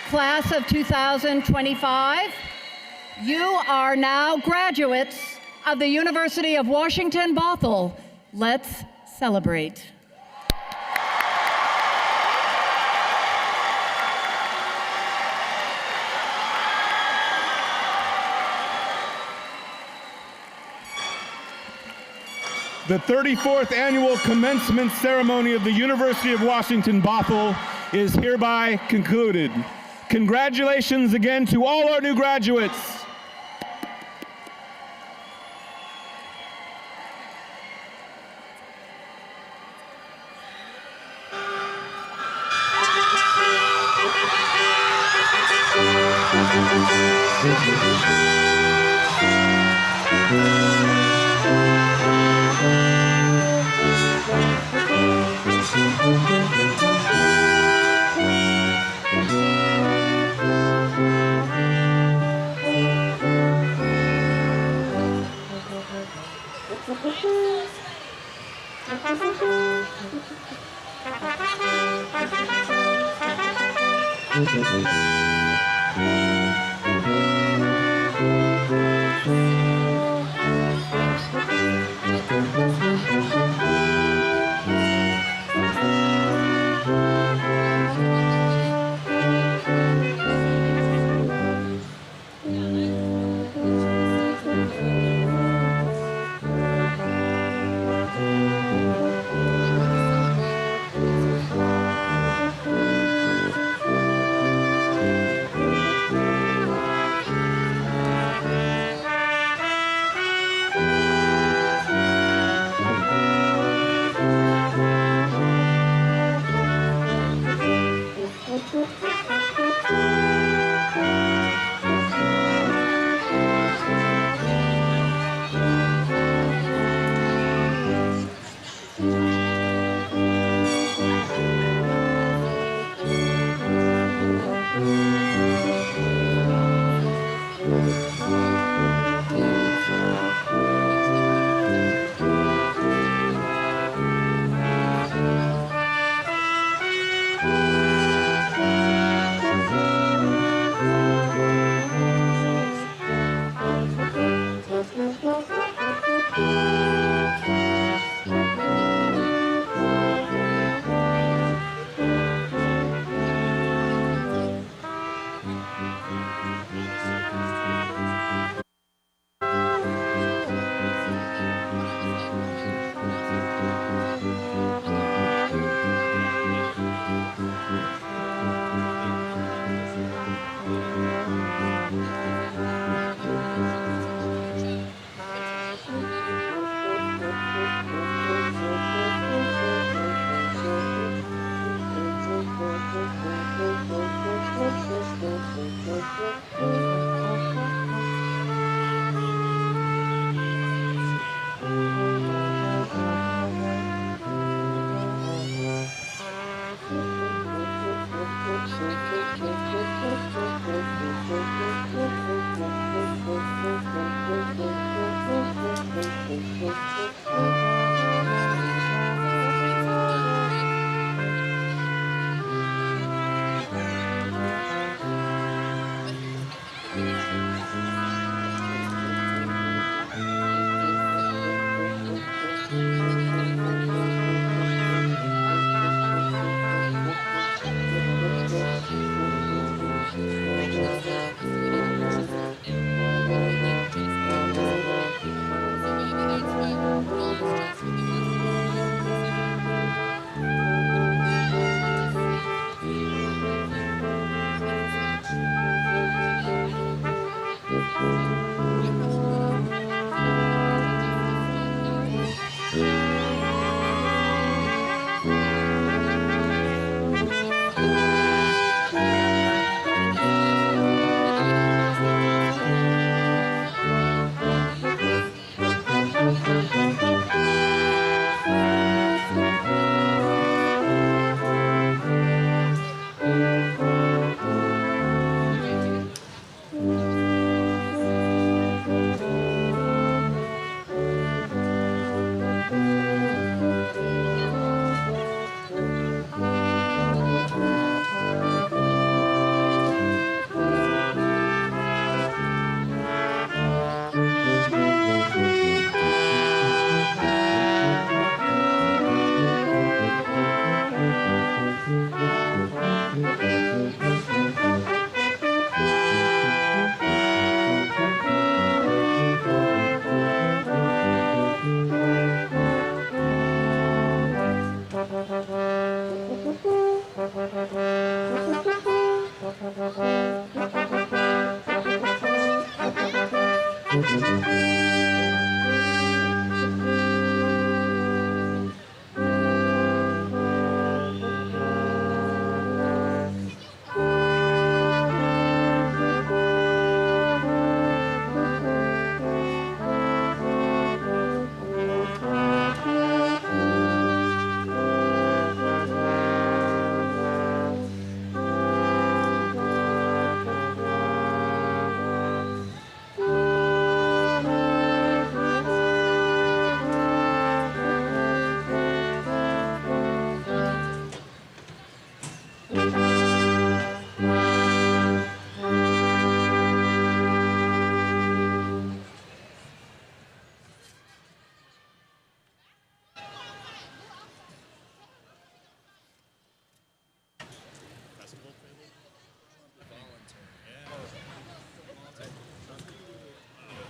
Class of 2025, you are now graduates of the University of Washington, Bothell. Let's celebrate. The 34th annual commencement ceremony of the University of Washington, Bothell is hereby concluded. Congratulations again to all our new graduates.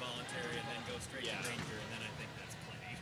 Voluntary and then go straight to Ranger, and then I think that's plenty.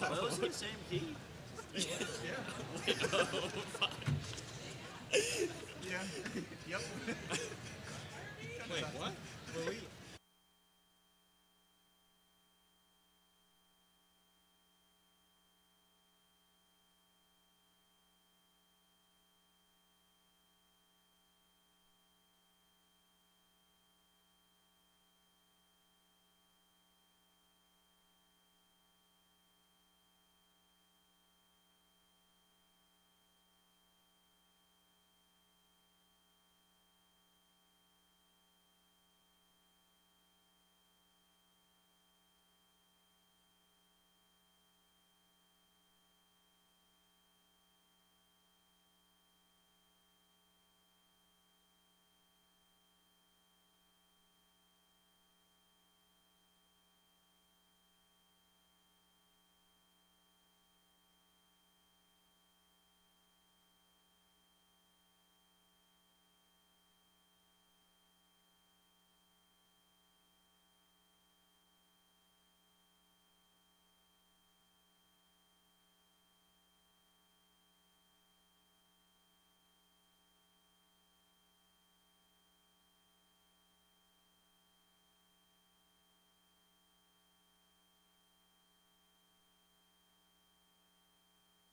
Well, was it the same key? Yeah. Yeah. Yep. Wait, what?